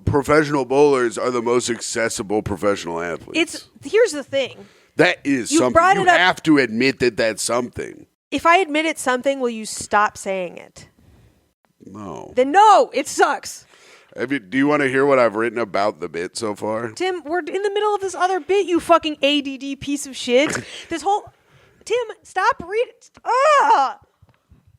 professional bowlers are the most accessible professional athletes. Here's the thing. That is something. You have to admit that that's something. If I admit it's something, will you stop saying it? No. Then no, it sucks. Do you want to hear what I've written about the bit so far? Tim, we're in the middle of this other bit, you fucking ADD piece of shit. Tim, stop reading.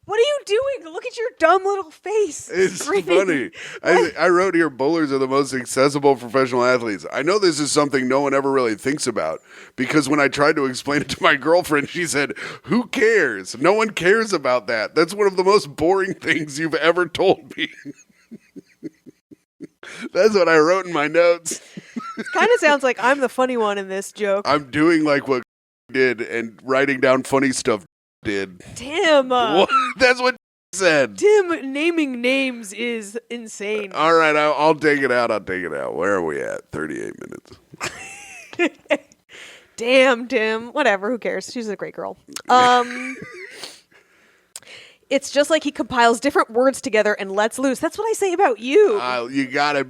What are you doing? Look at your dumb little face. It's funny. I wrote here, bowlers are the most accessible professional athletes. I know this is something no one ever really thinks about, because when I tried to explain it to my girlfriend, she said, who cares? No one cares about that. That's one of the most boring things you've ever told me. That's what I wrote in my notes. It kind of sounds like I'm the funny one in this joke. I'm doing like what did and writing down funny stuff did. Tim. That's what said. Tim, naming names is insane. All right, I'll take it out. Where are we at? 38 minutes. Damn, Tim. Whatever, who cares? She's a great girl. It's just like he compiles different words together and lets loose. That's what I say about you. You gotta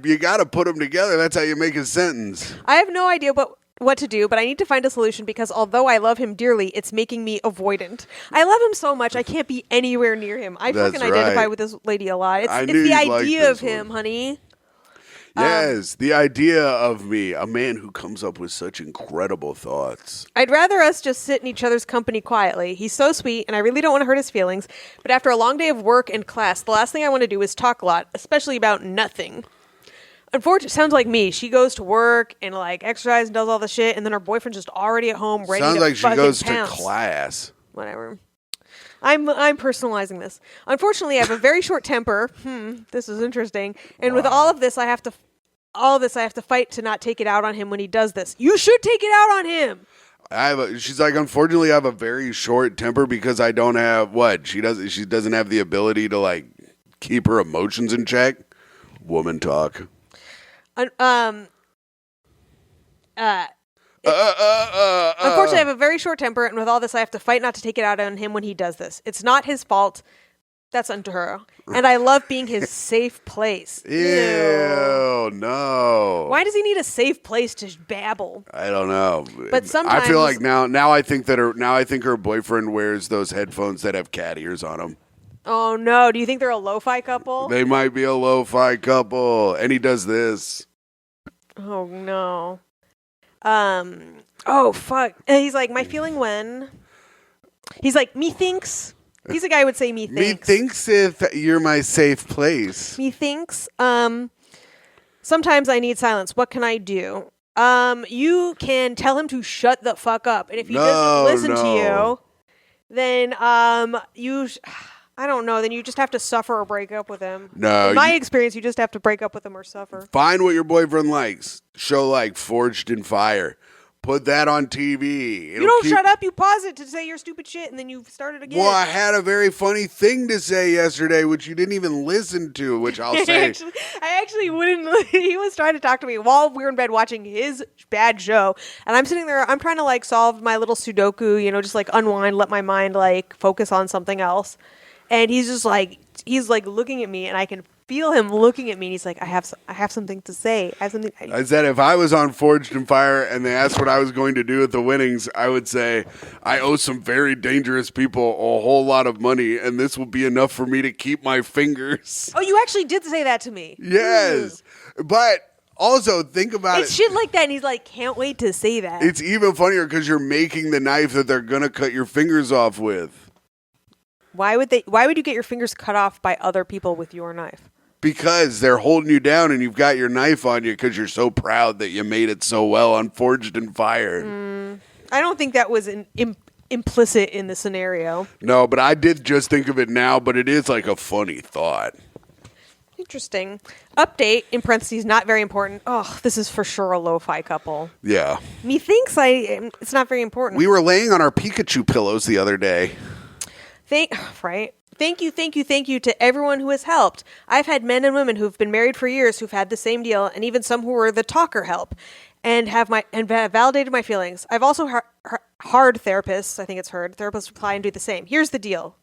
put them together. That's how you make a sentence. I have no idea what to do, but I need to find a solution because although I love him dearly, it's making me avoidant. I love him so much, I can't be anywhere near him. I fucking identify with this lady a lot. It's the idea of him, honey. Yes, the idea of me, a man who comes up with such incredible thoughts. I'd rather us just sit in each other's company quietly. He's so sweet, and I really don't want to hurt his feelings. But after a long day of work and class, the last thing I want to do is talk a lot, especially about nothing. Unfortunately, sounds like me. She goes to work and like exercise and does all the shit, and then her boyfriend's just already at home ready Sounds to like she fucking goes pounce. to class. Whatever. I'm personalizing this. Unfortunately, I have a very short temper. This is interesting. And with all of this, I have to fight to not take it out on him when he does this. You should take it out on him. She's like, unfortunately, I have a very short temper because I don't have what she doesn't have the ability to like keep her emotions in check. Woman talk. Unfortunately, I have a very short temper, and with all this, I have to fight not to take it out on him when he does this. It's not his fault. That's unto her. And I love being his safe place. Ew, no. Why does he need a safe place to babble? I don't know. But sometimes I feel like now I think her boyfriend wears those headphones that have cat ears on them. Oh no, do you think they're a lo-fi couple? They might be a lo-fi couple. And he does this. Oh no. Oh fuck. And he's like, my feeling when he's like, methinks. He's a guy who would say methinks. Methinks if you're my safe place. Methinks. Sometimes I need silence. What can I do? You can tell him to shut the fuck up. And if he doesn't listen to you, then I don't know. Then you just have to suffer or break up with him. No. In my experience, you just have to break up with him or suffer. Find what your boyfriend likes. Show like Forged in Fire. Put that on TV. You don't shut up. You pause it to say your stupid shit, and then you start it again. Well, I had a very funny thing to say yesterday, which you didn't even listen to, which I'll say. I actually wouldn't. He was trying to talk to me while we were in bed watching his bad show, and I'm sitting there. I'm trying to like solve my little Sudoku, just like unwind, let my mind like focus on something else. And he's just like, looking at me, and I can feel him looking at me, and he's like, I have something to say. I said if I was on Forged in Fire and they asked what I was going to do at the winnings, I would say, I owe some very dangerous people a whole lot of money, and this will be enough for me to keep my fingers. Oh, you actually did say that to me. Yes. But also, think about it. It's shit like that, and he's like, can't wait to say that. It's even funnier because you're making the knife that they're going to cut your fingers off with. Why would you get your fingers cut off by other people with your knife? Because they're holding you down and you've got your knife on you because you're so proud that you made it so well on Forged in Fire. I don't think that was implicit in the scenario. No, but I did just think of it now, but it is like a funny thought. Interesting. Update, in parentheses, not very important. Oh, this is for sure a lo-fi couple. Yeah. Methinks it's not very important. We were laying on our Pikachu pillows the other day. Right? Thank you to everyone who has helped. I've had men and women who've been married for years who've had the same deal, and even some who were the talker help, and have validated my feelings. I've also hard therapists. I think it's heard. Therapists reply and do the same. Here's the deal.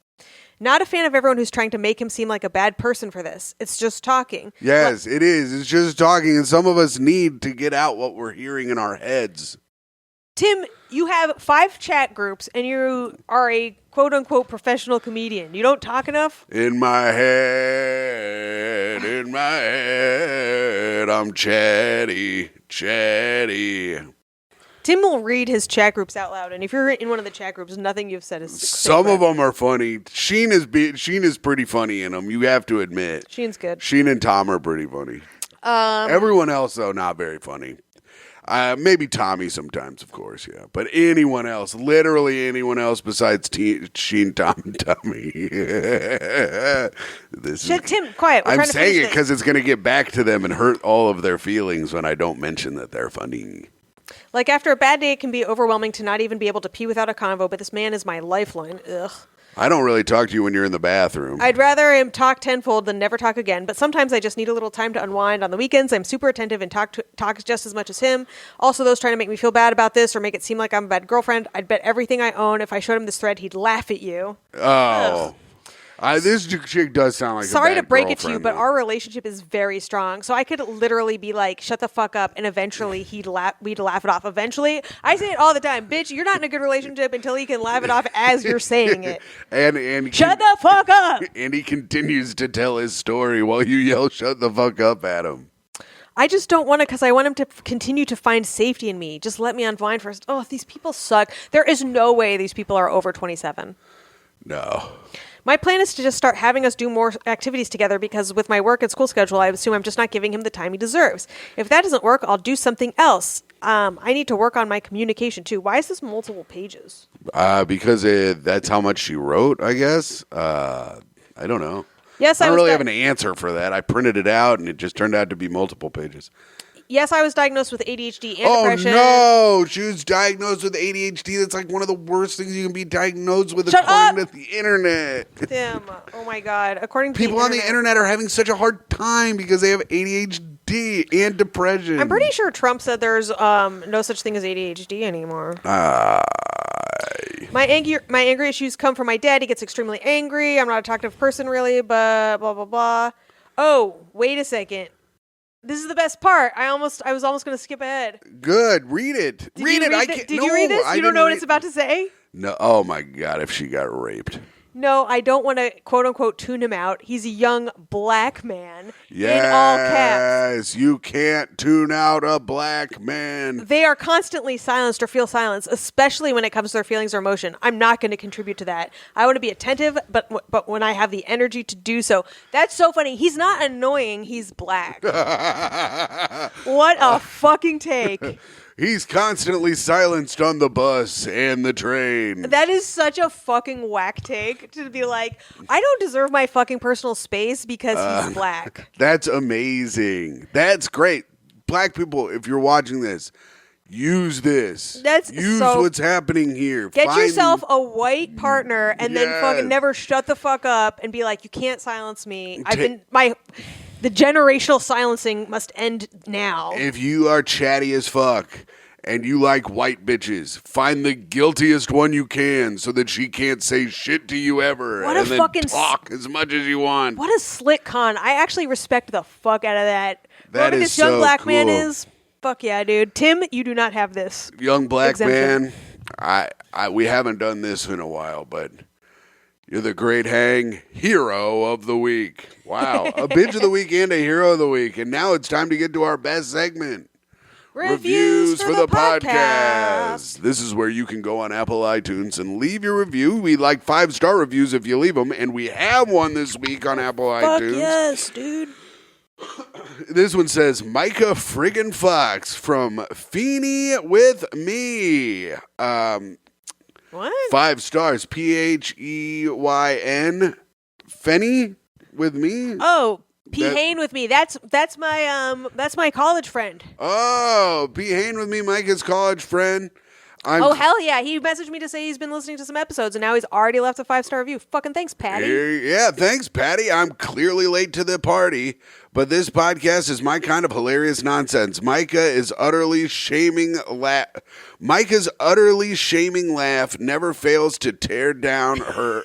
Not a fan of everyone who's trying to make him seem like a bad person for this. It's just talking. Yes, it is. It's just talking, and some of us need to get out what we're hearing in our heads. Tim, you have 5 chat groups, and you are a quote-unquote professional comedian. You don't talk enough? In my head, I'm chatty. Tim will read his chat groups out loud, and if you're in one of the chat groups, nothing you've said is Some of them are funny. Sheen is pretty funny in them, you have to admit. Sheen's good. Sheen and Tom are pretty funny. Everyone else, though, not very funny. Maybe Tommy sometimes, of course, yeah. But anyone else, literally anyone else besides Sheen, Tom, and Tommy. Tim, quiet. I'm saying it because it's going to get back to them and hurt all of their feelings when I don't mention that they're funny. Like, after a bad day, it can be overwhelming to not even be able to pee without a convo, but this man is my lifeline. Ugh. I don't really talk to you when you're in the bathroom. I'd rather him talk tenfold than never talk again, but sometimes I just need a little time to unwind. On the weekends, I'm super attentive and talk just as much as him. Also, those trying to make me feel bad about this or make it seem like I'm a bad girlfriend, I'd bet everything I own if I showed him this thread, he'd laugh at you. Oh. Ugh. This chick does sound like Sorry a bad to break it to you, girlfriend, but our relationship is very strong. So I could literally be like, shut the fuck up, and eventually we'd laugh it off. Eventually, I say it all the time, bitch, you're not in a good relationship until he can laugh it off as you're saying it. and shut the fuck up! And he continues to tell his story while you yell, shut the fuck up at him. I just don't want to because I want him to continue to find safety in me. Just let me unwind first. Oh, these people suck. There is no way these people are over 27. No. My plan is to just start having us do more activities together because with my work and school schedule, I assume I'm just not giving him the time he deserves. If that doesn't work, I'll do something else. I need to work on my communication too. Why is this multiple pages? Because that's how much she wrote, I guess. I don't know. Yes, I don't really have an answer for that. I printed it out, and it just turned out to be multiple pages. Yes, I was diagnosed with ADHD and depression. Oh, no. She was diagnosed with ADHD. That's like one of the worst things you can be diagnosed with according to the internet. Damn. Oh, my God. According to people on the internet are having such a hard time because they have ADHD and depression. I'm pretty sure Trump said there's no such thing as ADHD anymore. My anger issues come from my dad. He gets extremely angry. I'm not a talkative person, really, but blah, blah, blah. Oh, wait a second. This is the best part. I was almost going to skip ahead. Good. Read it. Did you read this? You don't know what it's about to say? No. Oh, my God, if she got raped. No, I don't want to, quote unquote, tune him out. He's a young black man. Yes, in all caps. Yes, you can't tune out a black man. They are constantly silenced or feel silence, especially when it comes to their feelings or emotion. I'm not going to contribute to that. I want to be attentive, but when I have the energy to do so. That's so funny. He's not annoying. He's black. What a fucking take. He's constantly silenced on the bus and the train. That is such a fucking whack take to be like, I don't deserve my fucking personal space because he's black. That's amazing. That's great. Black people, if you're watching this, use this. Use what's happening here. Get yourself a white partner and then fucking never shut the fuck up and be like, you can't silence me. The generational silencing must end now. If you are chatty as fuck and you like white bitches, find the guiltiest one you can so that she can't say shit to you ever. What and then fucking talk as much as you want. What a slick con. I actually respect the fuck out of that. Whoever this young black man is, fuck yeah, dude. Tim, you do not have this. Young black man, we haven't done this in a while, but you're the great hang hero of the week. Wow. A bitch of the week and a hero of the week. And now it's time to get to our best segment. Reviews for the podcast. This is where you can go on Apple iTunes and leave your review. We like 5-star reviews if you leave them. And we have one this week on Apple iTunes. Yes, dude. This one says, Myka friggin' Fox from Feeny with me. What? 5 stars. PHEYN. Fenny with me. Oh, P. Hain with me. That's my college friend. Oh, P. Hain with me, Myka's college friend. Oh, hell yeah. He messaged me to say he's been listening to some episodes, and now he's already left a 5-star review. Fucking thanks, Patty. Yeah, thanks, Patty. I'm clearly late to the party, but this podcast is my kind of hilarious nonsense. Myka's utterly shaming laugh never fails to tear down her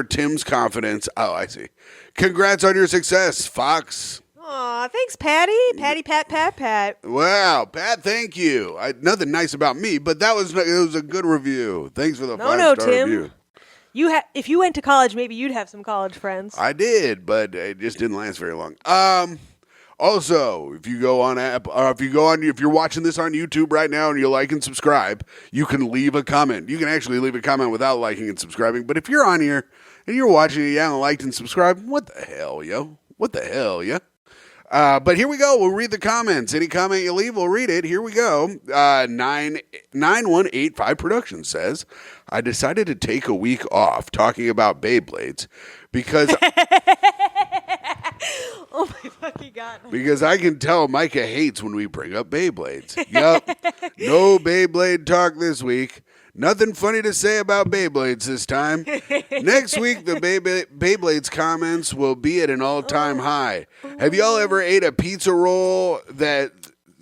Tim's confidence. Oh, I see. Congrats on your success, Fox. Aw, thanks, Patty. Patty, Pat. Wow, Pat, thank you. Nothing nice about me, but it was a good review. Thanks for the 5-star Tim. review. If you went to college, maybe you'd have some college friends. I did, but it just didn't last very long. Also, if you're watching this on YouTube right now and you like and subscribe, you can leave a comment. You can actually leave a comment without liking and subscribing. But if you're on here and you're watching it, you haven't liked and subscribed, what the hell, yo? What the hell, yeah? But here we go. We'll read the comments. Any comment you leave, we'll read it. Here we go. 9185 Productions says, I decided to take a week off talking about Beyblades because oh my fucking God. Because I can tell Myka hates when we bring up Beyblades. Yup. No Beyblade talk this week. Nothing funny to say about Beyblades this time. Next week, the Beyblades comments will be at an all-time high. Have y'all ever ate a pizza roll that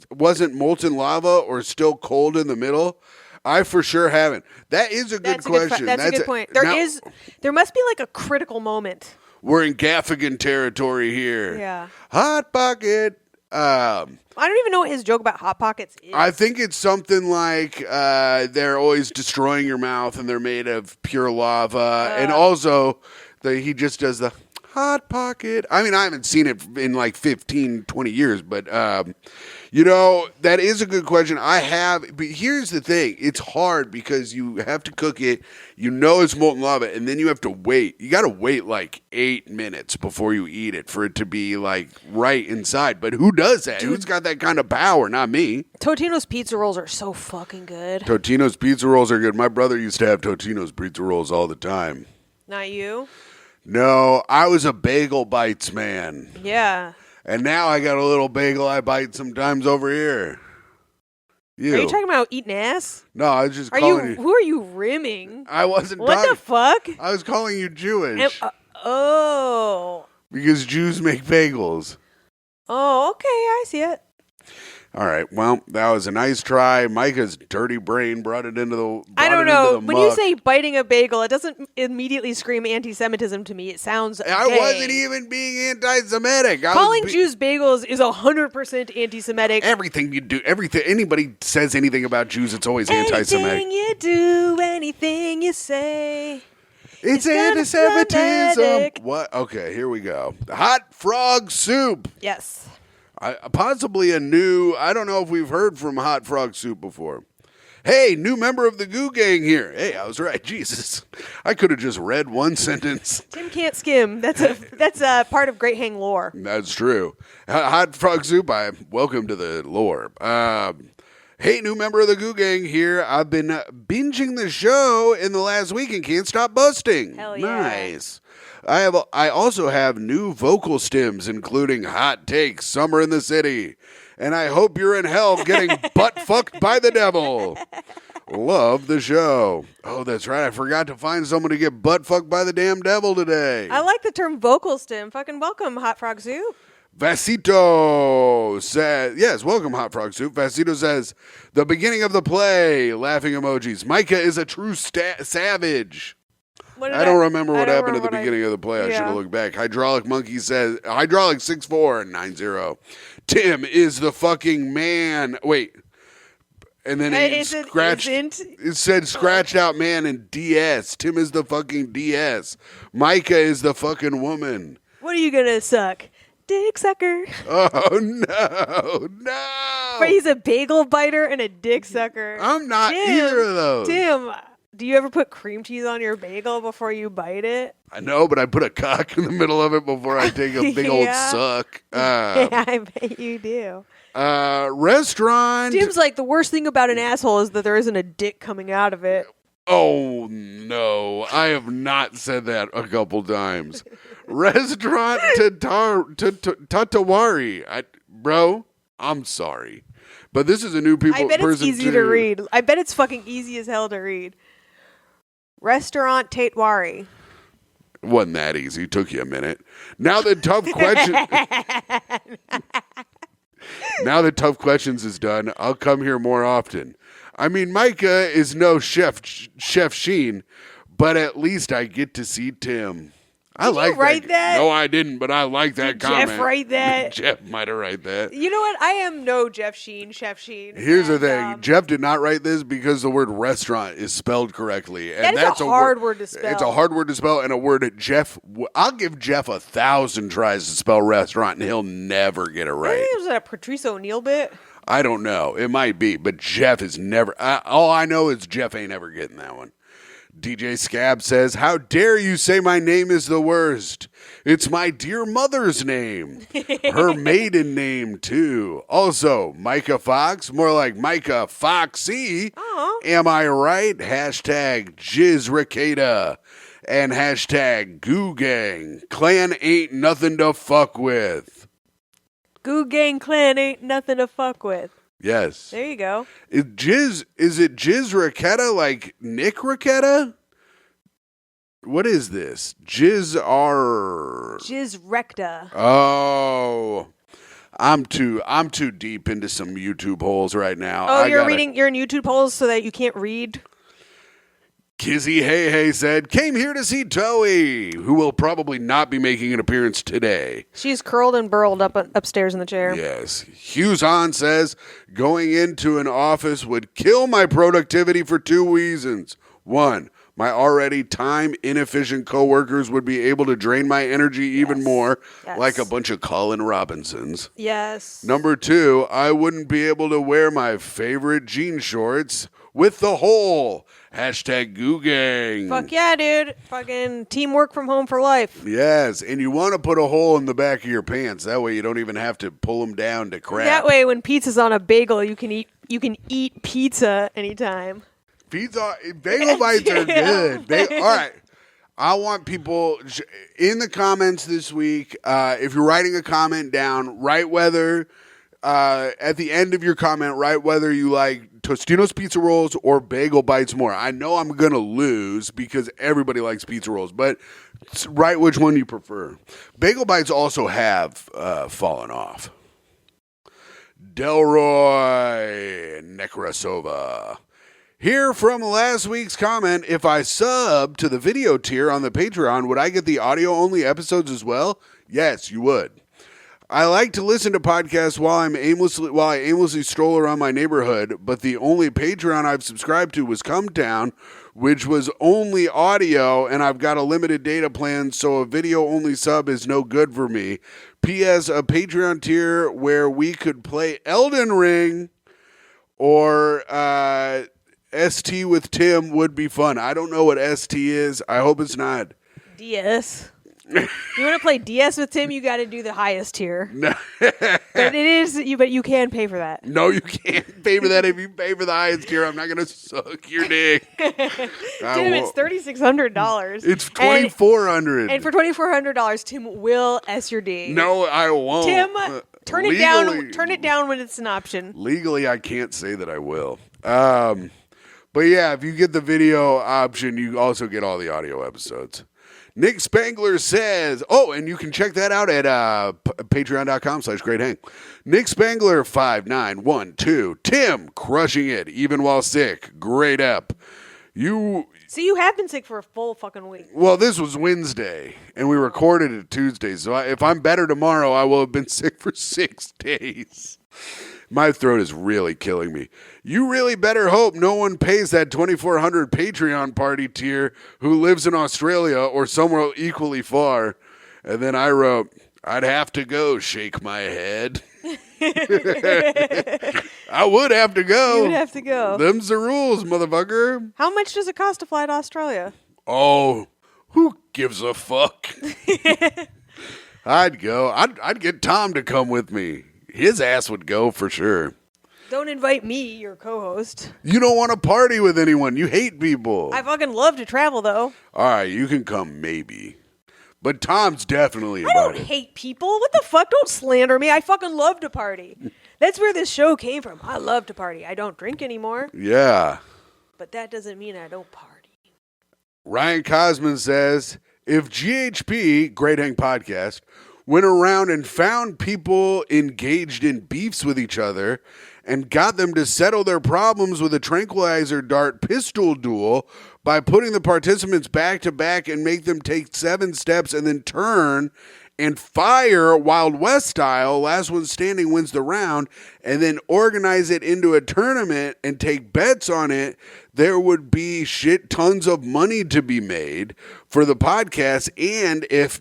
wasn't molten lava or still cold in the middle? I for sure haven't. That is a good question. That's a good point. There must be like a critical moment. We're in Gaffigan territory here. Yeah. Hot Pocket. I don't even know what his joke about Hot Pockets is. I think it's something like they're always destroying your mouth and they're made of pure lava. And also, he just does the Hot Pocket. I mean, I haven't seen it in like 15, 20 years, but, that is a good question. But here's the thing. It's hard because you have to cook it. You know it's molten lava, and then you have to wait. You got to wait like 8 minutes before you eat it for it to be like right inside. But who does that? Dude. Who's got that kind of power? Not me. Totino's pizza rolls are so fucking good. Totino's pizza rolls are good. My brother used to have Totino's pizza rolls all the time. Not you? No, I was a bagel bites man. Yeah. And now I got a little bagel I bite sometimes over here. You. Are you talking about eating ass? No, I was just calling you. Who are you rimming? I wasn't What talking. the fuck? I was calling you Jewish. Oh. Because Jews make bagels. Oh, okay. I see it. All right. Well, that was a nice try. Myka's dirty brain brought it into the. I don't know. When you say biting a bagel, it doesn't immediately scream anti-Semitism to me. It sounds I gay. wasn't even being anti-Semitic. Calling Jews bagels is 100% anti-Semitic. Everything you do, anybody says anything about Jews, it's always anti-Semitic. Anything you do, anything you say. It's anti-Semitism. What? Okay, here we go. Hot frog soup. Yes. Possibly a new, I don't know if we've heard from Hot Frog Soup before. Hey, new member of the Goo Gang here. Hey, I was right. Jesus. I could have just read one sentence. Tim can't skim. That's a part of Great Hang lore. That's true. Hot Frog Soup, welcome to the lore. Hey, new member of the Goo Gang here. I've been binging the show in the last week and can't stop busting. Hell yeah. Nice. I also have new vocal stems, including Hot Takes, Summer in the City, and I hope you're in hell getting butt fucked by the devil. Love the show. Oh, that's right. I forgot to find someone to get butt fucked by the damn devil today. I like the term vocal stem. Fucking welcome, Hot Frog Soup. Vasito says, yes, welcome, Hot Frog Soup. Vasito says, the beginning of the play, laughing emojis. Myka is a true savage. I don't remember what happened at the beginning of the play. I should have looked back. Hydraulic Monkey says, Hydraulic 6490. Tim is the fucking man. Wait. And then it said scratched out man and DS. Tim is the fucking DS. Myka is the fucking woman. What are you going to suck? Dick sucker. Oh, no. But he's a bagel biter and a dick sucker. I'm not either of those. Tim. Do you ever put cream cheese on your bagel before you bite it? I know, but I put a cock in the middle of it before I take a big old suck. Yeah, I bet you do. Restaurant. Tim's like, the worst thing about an asshole is that there isn't a dick coming out of it. Oh, no. I have not said that a couple times. Restaurant Tatawari. Bro, I'm sorry. But this is a new person. I bet it's easy to read. I bet it's fucking easy as hell to read. Restaurant Tatewari. Wasn't that easy. It took you a minute. Now the tough questions is done. I'll come here more often. I mean, Myka is no Chef Sheen, but at least I get to see Tim. Did you write that? No, I didn't, but I like that comment. Jeff write that? Jeff might have write that. You know what? I am no Chef Sheen. Here's the thing. Jeff did not write this because the word restaurant is spelled correctly. And that's a hard word to spell. It's a hard word to spell, and a word that Jeff... I'll give Jeff 1,000 tries to spell restaurant, and he'll never get it right. I think it was a Patrice O'Neill bit. I don't know. It might be, but Jeff is never... all I know is Jeff ain't ever getting that one. DJ Scab says, how dare you say my name is the worst? It's my dear mother's name. Her maiden name, too. Also, Myka Fox, more like Myka Foxy. Aww. Am I right? Hashtag Jizricada. And hashtag Goo Gang. Clan ain't nothing to fuck with. Goo Gang Clan ain't nothing to fuck with. Yes. There you go. Is it Jiz Raketa like Nick Raketa? What is this? Jiz Recta. Oh. I'm too deep into some YouTube holes right now. Oh, you're in YouTube holes so that you can't read? Kizzy Hey Hey said, came here to see Toei, who will probably not be making an appearance today. She's curled and burled up upstairs in the chair. Yes. Hughes On says, going into an office would kill my productivity for 2 reasons. 1, My already time-inefficient coworkers would be able to drain my energy even more, like a bunch of Colin Robinsons. Yes. Number 2, I wouldn't be able to wear my favorite jean shorts with the hole. #GooGang. Fuck yeah, dude. Fucking teamwork from home for life. Yes, and you want to put a hole in the back of your pants. That way you don't even have to pull them down to crap. That way when pizza's on a bagel, you can eat pizza anytime. Bagel bites are good. All right. I want people in the comments this week, if you're writing a comment down, write whether, at the end of your comment, write whether you like Tostino's pizza rolls or bagel bites more. I know I'm going to lose because everybody likes pizza rolls, but write which one you prefer. Bagel bites also have fallen off. Delroy Nekrasova. Here from last week's comment, if I sub to the video tier on the Patreon, would I get the audio-only episodes as well? Yes, you would. I like to listen to podcasts while I aimlessly stroll around my neighborhood, but the only Patreon I've subscribed to was Come Down, which was only audio, and I've got a limited data plan, so a video-only sub is no good for me. P.S. A Patreon tier where we could play Elden Ring or ST with Tim would be fun. I don't know what ST is. I hope it's not. DS. You want to play DS with Tim, you got to do the highest tier. But you can pay for that. No, you can't pay for that. If you pay for the highest tier, I'm not going to suck your dick. Tim, it's $3,600. It's $2,400. And for $2,400, Tim will S your D. No, I won't. Tim, turn it down. Turn it down when it's an option. Legally, I can't say that I will. But yeah, if you get the video option, you also get all the audio episodes. Nick Spangler says, and you can check that out at patreon.com/greathang. Nick Spangler 5912. Tim, crushing it, even while sick. Great ep. You have been sick for a full fucking week. Well, this was Wednesday, and we recorded it Tuesday. So if I'm better tomorrow, I will have been sick for 6 days. My throat is really killing me. You really better hope no one pays that $2,400 Patreon party tier who lives in Australia or somewhere equally far. And then I wrote, I'd have to go, shake my head. I would have to go. You would have to go. Them's the rules, motherfucker. How much does it cost to fly to Australia? Oh, who gives a fuck? I'd go. I'd get Tom to come with me. His ass would go for sure. Don't invite me, your co-host. You don't want to party with anyone. You hate people. I fucking love to travel, though. All right, you can come maybe. But Tom's definitely I don't hate people. What the fuck? Don't slander me. I fucking love to party. That's where this show came from. I love to party. I don't drink anymore. Yeah. But that doesn't mean I don't party. Ryan Cosman says, if GHP, Great Hang Podcast, went around and found people engaged in beefs with each other and got them to settle their problems with a tranquilizer dart pistol duel by putting the participants back to back and make them take 7 steps and then turn and fire Wild West style, last one standing wins the round, and then organize it into a tournament and take bets on it, there would be shit tons of money to be made for the podcast. And if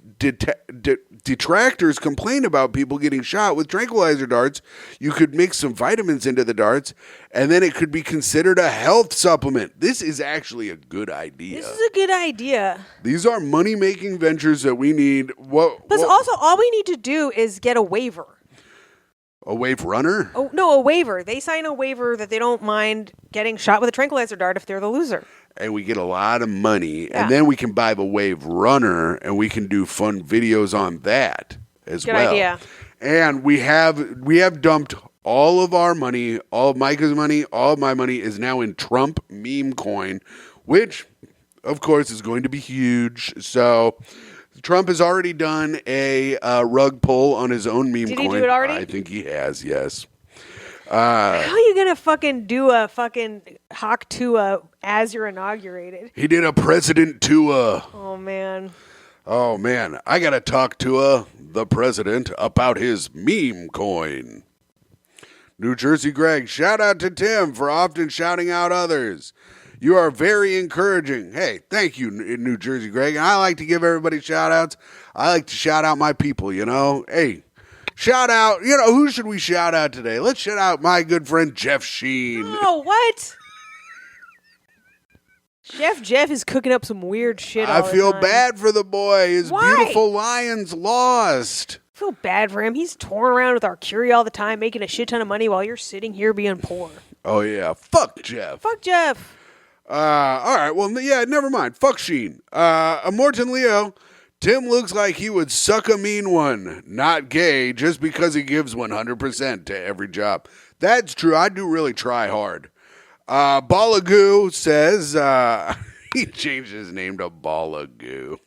detractors complain about people getting shot with tranquilizer darts, you could mix some vitamins into the darts, and then it could be considered a health supplement. This is actually a good idea. This is a good idea. These are money-making ventures that we need. Also, all we need to do is get a waiver. A wave runner? Oh no, a waiver. They sign a waiver that they don't mind getting shot with a tranquilizer dart if they're the loser. And we get a lot of money, and then we can buy the wave runner, and we can do fun videos on that as well. Good idea. And we have dumped all of our money, all of Myka's money, all of my money is now in Trump meme coin, which, of course, is going to be huge. So Trump has already done a rug pull on his own meme coin. Did he do it already? I think he has, yes. How are you going to fucking do a fucking Hawk Tua as you're inaugurated? He did a President Tua. Oh, man. I got to talk to the president about his meme coin. New Jersey Greg, shout out to Tim for often shouting out others. You are very encouraging. Hey, thank you, New Jersey Greg. And I like to give everybody shout-outs. I like to shout out my people, you know. Hey, shout out, you know, who should we shout out today? Let's shout out my good friend Jeff Sheen. Oh, what? Jeff is cooking up some weird shit all the time. I feel bad for the boy. His beautiful Lions lost. I feel bad for him. He's touring around with our Curie all the time, making a shit ton of money while you're sitting here being poor. Oh, yeah. Fuck Jeff. Fuck Jeff. All right. Well, yeah, never mind. Fuck Sheen. Morton Leo. Tim looks like he would suck a mean one. Not gay, just because he gives 100% to every job. That's true. I do really try hard. Balagoo says, he changed his name to Balagoo.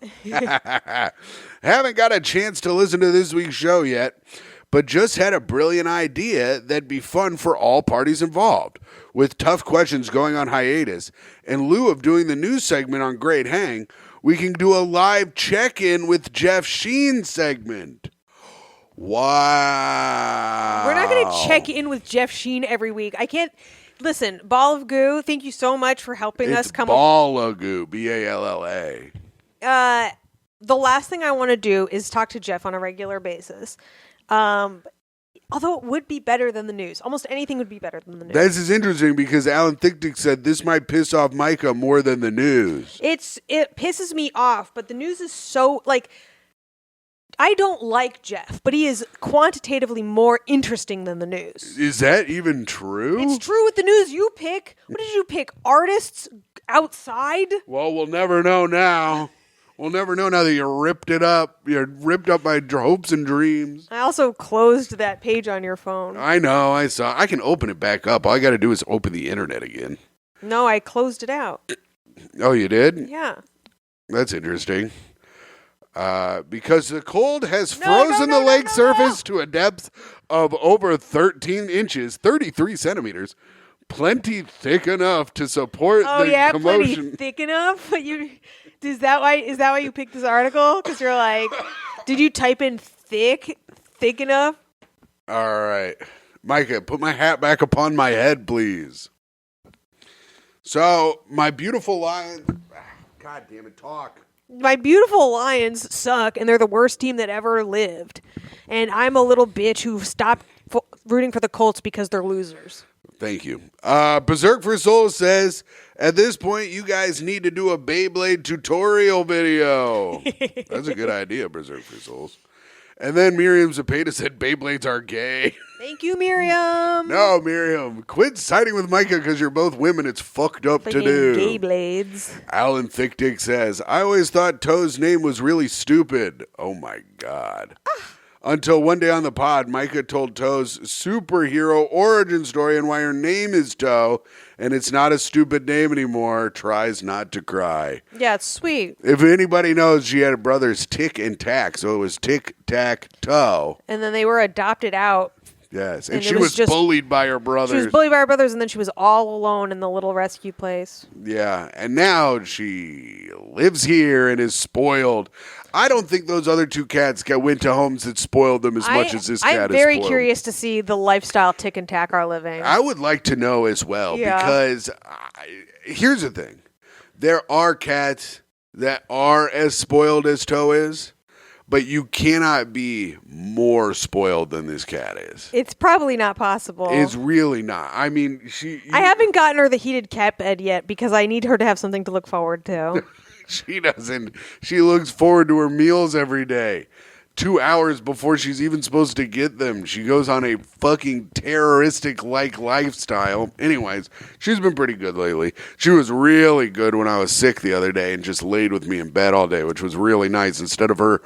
Haven't got a chance to listen to this week's show yet, but just had a brilliant idea that'd be fun for all parties involved. With tough questions going on hiatus, in lieu of doing the news segment on Great Hang, we can do a live check-in with Jeff Sheen segment. Wow. We're not going to check in with Jeff Sheen every week. I can't... Listen, Ball of Goo, thank you so much for helping us come up. Ball of Goo, Balla. The last thing I want to do is talk to Jeff on a regular basis. Although it would be better than the news. Almost anything would be better than the news. This is interesting because Alan Thictic said this might piss off Myka more than the news. It pisses me off, but the news is so, like... I don't like Jeff, but he is quantitatively more interesting than the news. Is that even true? It's true with the news you pick. What did you pick? Artists outside? Well, we'll never know now. We'll never know now that you ripped it up. You ripped up my hopes and dreams. I also closed that page on your phone. I know. I saw. I can open it back up. All I got to do is open the internet again. No, I closed it out. Oh, you did? Yeah. That's interesting. Because the cold has frozen the lake surface to a depth of over 13 inches, 33 centimeters. Plenty thick enough to support the commotion. Plenty thick enough? Is that why you picked this article? Because you're like, did you type in thick enough? All right. Myka, put my hat back upon my head, please. So, my beautiful Lions... God damn it, talk. My beautiful Lions suck, and they're the worst team that ever lived. And I'm a little bitch who stopped rooting for the Colts because they're losers. Thank you. Berserk for Souls says, at this point, you guys need to do a Beyblade tutorial video. That's a good idea, Berserk for Souls. And then Miriam Zapata said Beyblades are gay. Thank you, Miriam. No, Miriam. Quit siding with Myka because you're both women. It's fucked up to do. Gay blades. Alan Thickdick says, I always thought Toe's name was really stupid. Oh, my God. Until one day on the pod, Myka told Toe's superhero origin story and why her name is Toe, and it's not a stupid name anymore. Tries not to cry. Yeah, it's sweet. If anybody knows, she had brothers Tick and Tack, so it was Tick, Tack, Toe. And then they were adopted out. Yes, and she was bullied by her brothers. She was bullied by her brothers, and then she was all alone in the little rescue place. Yeah, and now she lives here and is spoiled. I don't think those other two cats went to homes that spoiled them as much as this cat is spoiled. I'm very curious to see the lifestyle Tick and Tack are living. I would like to know as well, because here's the thing. There are cats that are as spoiled as Toe is, but you cannot be more spoiled than this cat is. It's probably not possible. It's really not. I mean, I haven't gotten her the heated cat bed yet because I need her to have something to look forward to. She doesn't. She looks forward to her meals every day. 2 hours before she's even supposed to get them, she goes on a fucking terroristic-like lifestyle. Anyways, she's been pretty good lately. She was really good when I was sick the other day and just laid with me in bed all day, which was really nice. Instead of her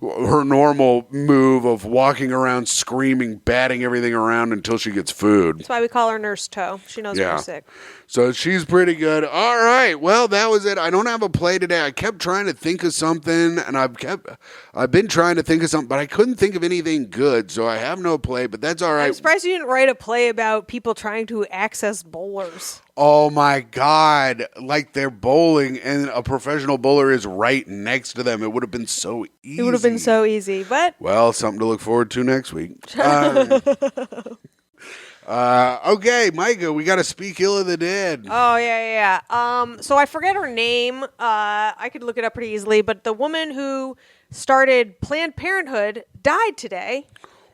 normal move of walking around screaming, batting everything around until she gets food. That's why we call her Nurse Toe. She knows when we're sick. So she's pretty good. All right. Well, that was it. I don't have a play today. I kept trying to think of something, and I've been trying to think of something, but I couldn't think of anything good, so I have no play, but that's all right. I'm surprised you didn't write a play about people trying to access bowlers. Oh, my God. Like they're bowling, and a professional bowler is right next to them. It would have been so easy. It would have been so easy, but... Well, something to look forward to next week. Okay, Myka, we got to speak ill of the dead. Oh, yeah. So I forget her name. I could look it up pretty easily, but the woman who started Planned Parenthood died today.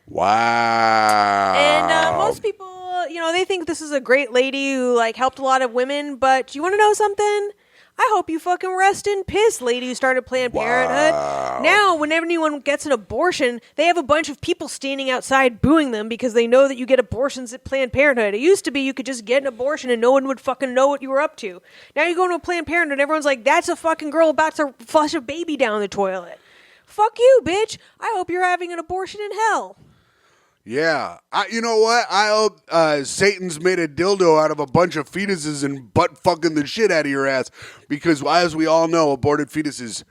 Wow. And most people, they think this is a great lady who, helped a lot of women, but you want to know something? I hope you fucking rest in piss, lady who started Planned Parenthood. Now, whenever anyone gets an abortion, they have a bunch of people standing outside booing them because they know that you get abortions at Planned Parenthood. It used to be you could just get an abortion and no one would fucking know what you were up to. Now you go to a Planned Parenthood and everyone's like, that's a fucking girl about to flush a baby down the toilet. Fuck you, bitch. I hope you're having an abortion in hell. Yeah. You know what? I hope Satan's made a dildo out of a bunch of fetuses and butt fucking the shit out of your ass. Because as we all know, aborted fetuses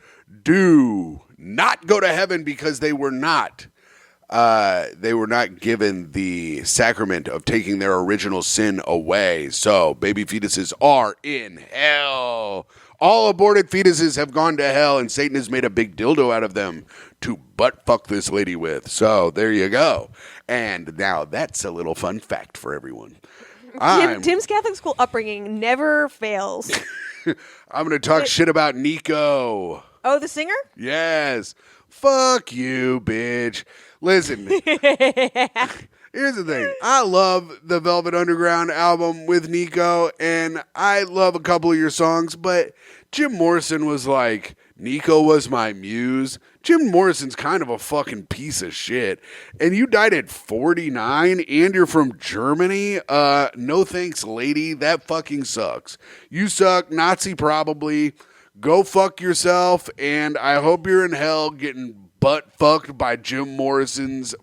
do not go to heaven because they were not given the sacrament of taking their original sin away. So baby fetuses are in hell. All aborted fetuses have gone to hell, and Satan has made a big dildo out of them to butt fuck this lady with. So there you go. And now that's a little fun fact for everyone. Tim's Catholic school upbringing never fails. I'm going to talk shit about Nico. Oh, the singer? Yes. Fuck you, bitch. Listen. Here's the thing. I love the Velvet Underground album with Nico, and I love a couple of your songs, but Jim Morrison was like, Nico was my muse. Jim Morrison's kind of a fucking piece of shit. And you died at 49 and you're from Germany? No thanks, lady. That fucking sucks. You suck. Nazi probably. Go fuck yourself, and I hope you're in hell getting butt fucked by Jim Morrison's.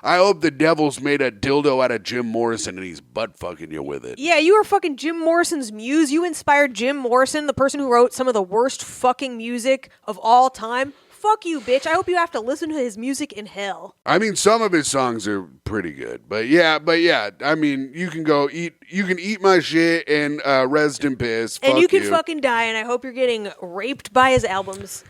I hope the devil's made a dildo out of Jim Morrison and he's butt fucking you with it. Yeah, you are fucking Jim Morrison's muse. You inspired Jim Morrison, the person who wrote some of the worst fucking music of all time. Fuck you, bitch. I hope you have to listen to his music in hell. I mean, some of his songs are pretty good, but yeah. I mean, you can eat my shit and rest in piss. And you can fucking die, and I hope you're getting raped by his albums.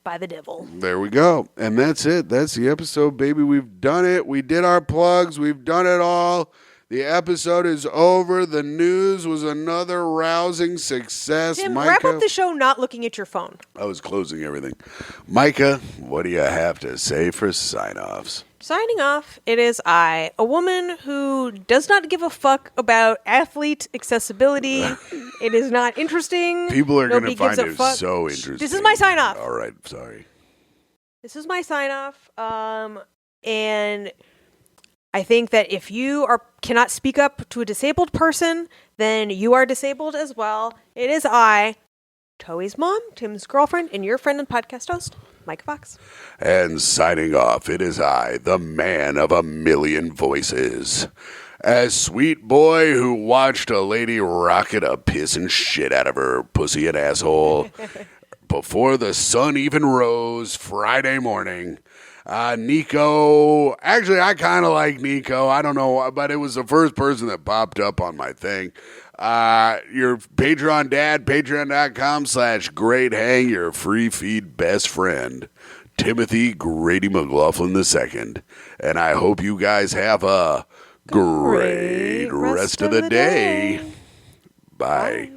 By the devil. There we go. And that's it. That's the episode, baby. We've done it. We did our plugs. We've done it all. The episode is over. The news was another rousing success. Tim, Myka, wrap up the show not looking at your phone. I was closing everything. Myka, what do you have to say for sign-offs? Signing off, it is I, a woman who does not give a fuck about athlete accessibility. It is not interesting. People are going to find it so interesting. This is my sign off. All right, sorry. This is my sign off. And I think that if you cannot speak up to a disabled person, then you are disabled as well. It is I, Toey's mom, Tim's girlfriend, and your friend and podcast host, Myka Fox. And signing off, it is I, the man of a million voices. A sweet boy who watched a lady rocket a pissin' shit out of her pussy and asshole before the sun even rose Friday morning. Nico, actually, I kind of like Nico. I don't know, but it was the first person that popped up on my thing. Your Patreon dad, patreon.com/greathang, your free feed best friend, Timothy Grady McLaughlin II. And I hope you guys have a great rest of the day. Bye.